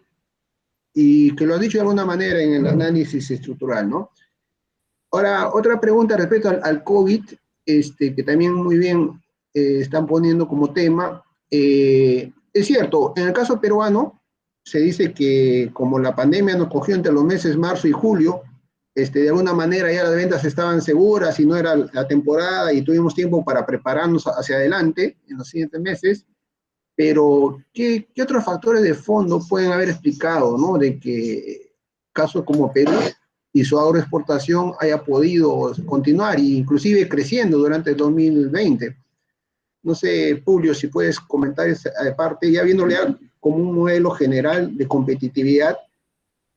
y que lo has dicho de alguna manera en el análisis estructural, ¿no? Ahora, otra pregunta respecto al COVID, que también muy bien están poniendo como tema. Es cierto, en el caso peruano, se dice que como la pandemia nos cogió entre los meses marzo y julio, de alguna manera ya las ventas estaban seguras y no era la temporada y tuvimos tiempo para prepararnos hacia adelante en los siguientes meses, pero ¿qué otros factores de fondo pueden haber explicado, ¿no? De que casos como Perú y su agroexportación haya podido continuar e inclusive creciendo durante el 2020. No sé, Publio, si puedes comentar esa parte, ya viéndole como un modelo general de competitividad,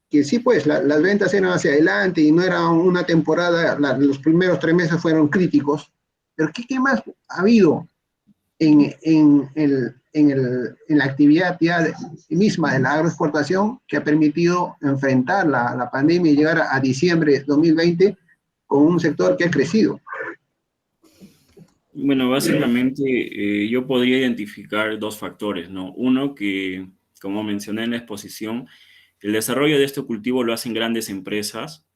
que sí, pues las ventas eran hacia adelante y no era una temporada, los primeros 3 meses fueron críticos, pero ¿qué más ha habido en la actividad ya misma de la agroexportación que ha permitido enfrentar la pandemia y llegar a diciembre de 2020 con un sector que ha crecido? Bueno, básicamente yo podría identificar 2 factores, ¿no? Uno que, como mencioné en la exposición, el desarrollo de este cultivo lo hacen grandes empresas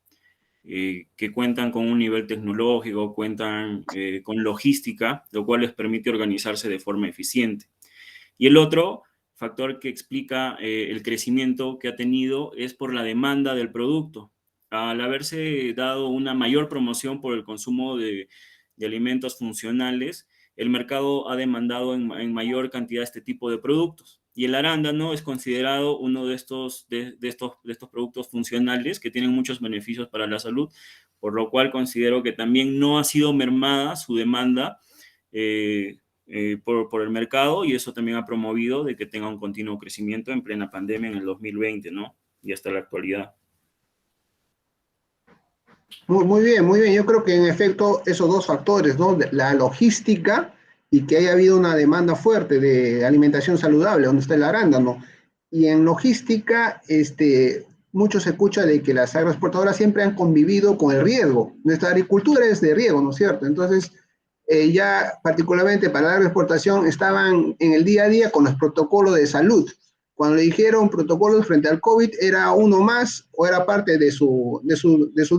que cuentan con un nivel tecnológico, cuentan con logística, lo cual les permite organizarse de forma eficiente. Y el otro factor que explica el crecimiento que ha tenido es por la demanda del producto. Al haberse dado una mayor promoción por el consumo de alimentos funcionales, el mercado ha demandado en mayor cantidad este tipo de productos. Y el arándano es considerado uno de estos productos funcionales que tienen muchos beneficios para la salud, por lo cual considero que también no ha sido mermada su demanda por el mercado, y eso también ha promovido de que tenga un continuo crecimiento en plena pandemia en el 2020, ¿no? Y hasta la actualidad. Muy bien, muy bien. Yo creo que en efecto esos 2 factores, ¿no? La logística y que haya habido una demanda fuerte de alimentación saludable, donde está el arándano. Y en logística, mucho se escucha de que las agroexportadoras siempre han convivido con el riego. Nuestra agricultura es de riego, ¿no es cierto? Entonces, ya particularmente para la agroexportación estaban en el día a día con los protocolos de salud. Cuando le dijeron protocolos frente al COVID, era uno más o era parte de su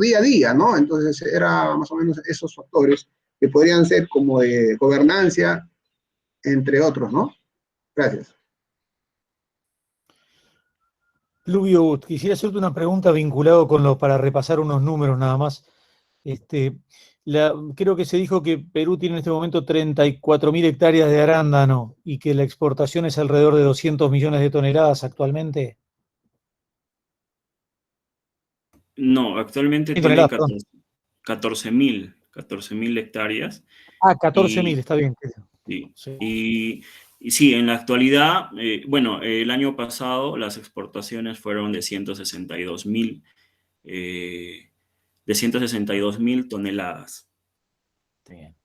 día a día, ¿no? Entonces, era más o menos esos factores que podrían ser como de gobernancia, entre otros, ¿no? Gracias. Pluvio, quisiera hacerte una pregunta vinculado con para repasar unos números nada más. Este, creo que se dijo que Perú tiene en este momento 34.000 hectáreas de arándano y que la exportación es alrededor de 200 millones de toneladas actualmente. No, actualmente Sí, tiene toneladas, perdón. 14.000 hectáreas. 14.000, Y, está bien. sí, Sí. y sí, en la actualidad, bueno, el año pasado las exportaciones fueron de 162.000 toneladas. Está bien.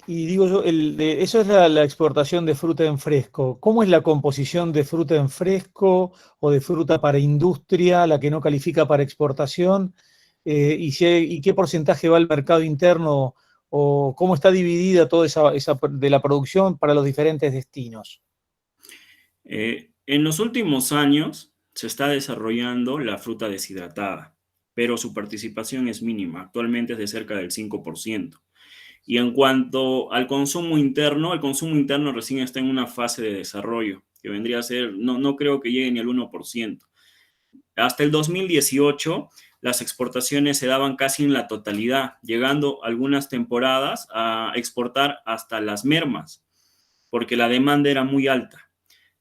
Y digo yo, eso es la exportación de fruta en fresco. ¿Cómo es la composición de fruta en fresco o de fruta para industria, la que no califica para exportación? ¿Y qué porcentaje va al mercado interno o cómo está dividida toda esa de la producción para los diferentes destinos? En los últimos años se está desarrollando la fruta deshidratada, pero su participación es mínima. Actualmente es de cerca del 5%. Y en cuanto al consumo interno, el consumo interno recién está en una fase de desarrollo, que vendría a ser, no creo que llegue ni al 1%. Hasta el 2018, las exportaciones se daban casi en la totalidad, llegando algunas temporadas a exportar hasta las mermas, porque la demanda era muy alta.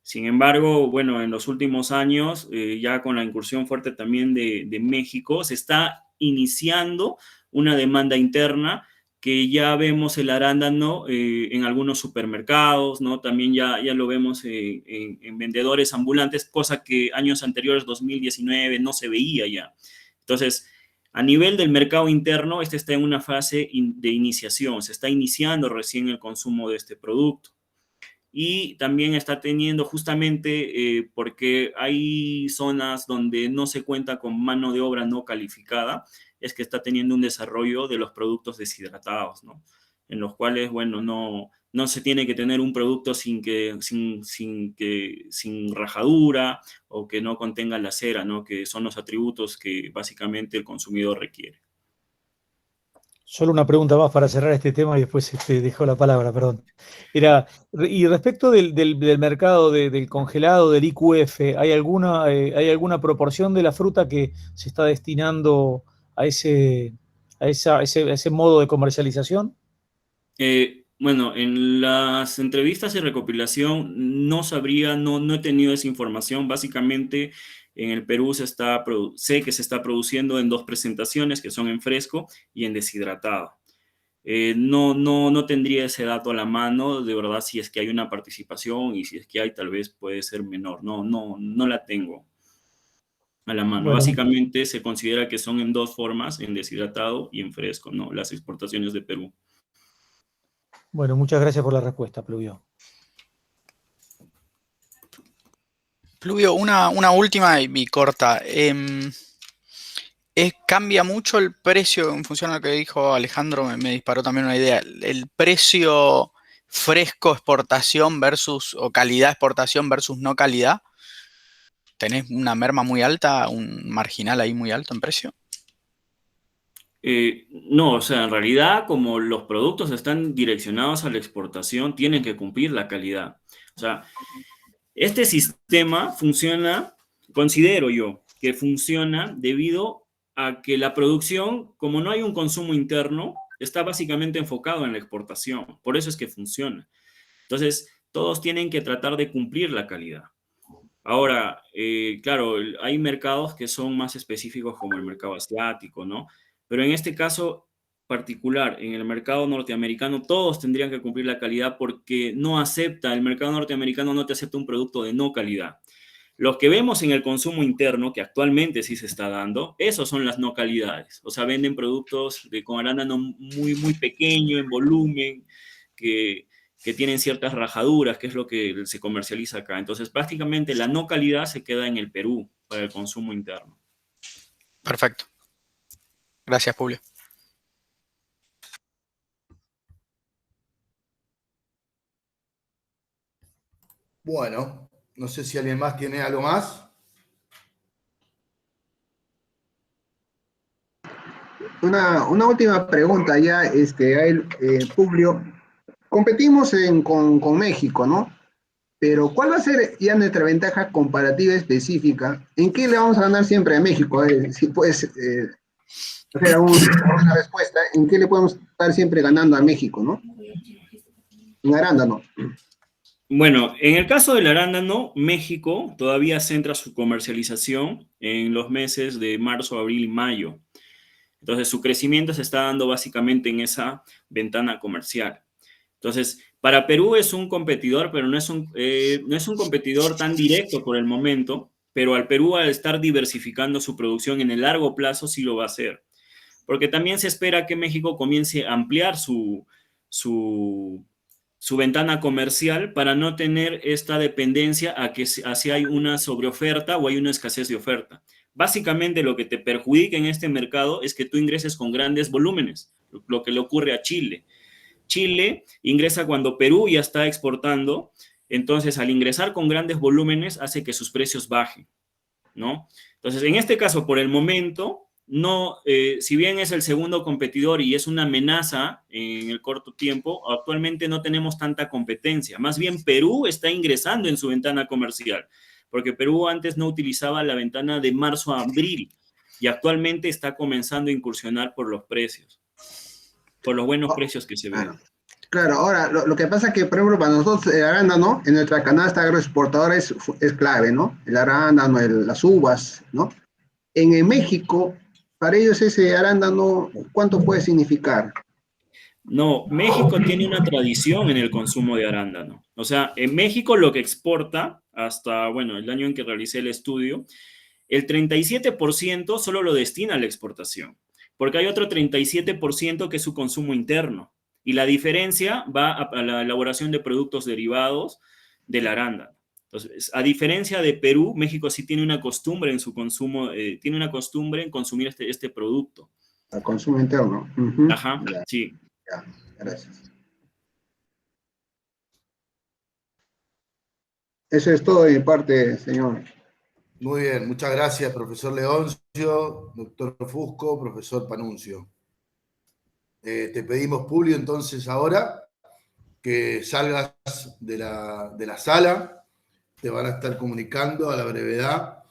Sin embargo, bueno, en los últimos años, ya con la incursión fuerte también de México, se está iniciando una demanda interna que ya vemos el arándano en algunos supermercados, ¿no? También ya lo vemos en vendedores ambulantes, cosa que años anteriores, 2019, no se veía ya. Entonces, a nivel del mercado interno, este está en una fase de iniciación, se está iniciando recién el consumo de este producto. Y también está teniendo justamente porque hay zonas donde no se cuenta con mano de obra no calificada, es que está teniendo un desarrollo de los productos deshidratados, ¿no? En los cuales, bueno, no se tiene que tener un producto sin rajadura o que no contenga la cera, ¿no? Que son los atributos que básicamente el consumidor requiere. Solo una pregunta más para cerrar este tema y después dejo la palabra, perdón. Y respecto del mercado del congelado, del IQF, ¿hay alguna proporción de la fruta que se está destinando a ese modo de comercialización? Bueno, en las entrevistas y recopilación no sabría, no he tenido esa información. Básicamente en el Perú sé que se está produciendo en dos presentaciones, que son en fresco y en deshidratado. No tendría ese dato a la mano, de verdad, si es que hay una participación y si es que hay, tal vez puede ser menor. No la tengo a la mano. Bueno, Básicamente se considera que son en dos formas, en deshidratado y en fresco, ¿no? Las exportaciones de Perú. bueno, muchas gracias por la respuesta, Pluvio. Pluvio, una última y corta. ¿Cambia mucho el precio en función a lo que dijo Alejandro? Me disparó también una idea. El precio fresco exportación o calidad exportación versus no calidad. ¿Tenés una merma muy alta, un marginal ahí muy alto en precio? No, o sea, en realidad, como los productos están direccionados a la exportación, tienen que cumplir la calidad. O sea, este sistema funciona, considero yo, que funciona debido a que la producción, como no hay un consumo interno, está básicamente enfocado en la exportación. Por eso es que funciona. Entonces, todos tienen que tratar de cumplir la calidad. Ahora, claro, hay mercados que son más específicos como el mercado asiático, ¿no? Pero en este caso particular, en el mercado norteamericano, todos tendrían que cumplir la calidad porque el mercado norteamericano no te acepta un producto de no calidad. Los que vemos en el consumo interno, que actualmente sí se está dando, esos son las no calidades. O sea, venden productos con arándano muy, muy pequeño en volumen, que tienen ciertas rajaduras, que es lo que se comercializa acá. Entonces, prácticamente la no calidad se queda en el Perú para el consumo interno. Perfecto. Gracias, Publio. Bueno, no sé si alguien más tiene algo más. Una última pregunta ya, a él, Publio. Competimos con México, ¿no? pero ¿cuál va a ser ya nuestra ventaja comparativa específica? ¿En qué le vamos a ganar siempre a México? Si puedes hacer alguna respuesta, ¿en qué le podemos estar siempre ganando a México, no? En arándano. Bueno, en el caso del arándano, México todavía centra su comercialización en los meses de marzo, abril y mayo. Entonces, su crecimiento se está dando básicamente en esa ventana comercial. Entonces, para Perú es un competidor, pero no es un competidor tan directo por el momento, pero al Perú, al estar diversificando su producción en el largo plazo, sí lo va a hacer. Porque también se espera que México comience a ampliar su ventana comercial para no tener esta dependencia a que si hay una sobreoferta o hay una escasez de oferta. Básicamente lo que te perjudica en este mercado es que tú ingreses con grandes volúmenes, lo que le ocurre a Chile. Chile ingresa cuando Perú ya está exportando, entonces al ingresar con grandes volúmenes hace que sus precios bajen, ¿no? Entonces, en este caso, por el momento, no, si bien es el segundo competidor y es una amenaza en el corto tiempo, actualmente no tenemos tanta competencia. Más bien, Perú está ingresando en su ventana comercial, porque Perú antes no utilizaba la ventana de marzo a abril y actualmente está comenzando a incursionar por los precios, por los buenos precios que se ven. Claro, ahora, lo que pasa es que, por ejemplo, para nosotros el arándano en nuestra canasta agroexportadora es clave, ¿no? El arándano, las uvas, ¿no? En México, para ellos ese arándano, ¿cuánto puede significar? No, México tiene una tradición en el consumo de arándano. O sea, en México lo que exporta, hasta, bueno, el año en que realicé el estudio, el 37% solo lo destina a la exportación, porque hay otro 37% que es su consumo interno. Y la diferencia va a la elaboración de productos derivados del arándano. Entonces, a diferencia de Perú, México sí tiene una costumbre en su consumo, tiene una costumbre en consumir este producto. Al consumo interno. Ajá, Ya, sí. ya, gracias. Eso es todo de mi parte, señor. Muy bien, muchas gracias, profesor Leoncio, doctor Fusco, profesor Panuncio. Te pedimos, Publio, entonces ahora que salgas de la sala, te van a estar comunicando a la brevedad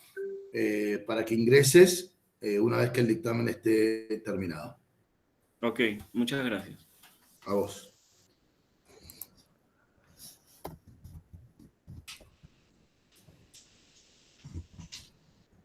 para que ingreses una vez que el dictamen esté terminado. Ok, muchas gracias. A vos.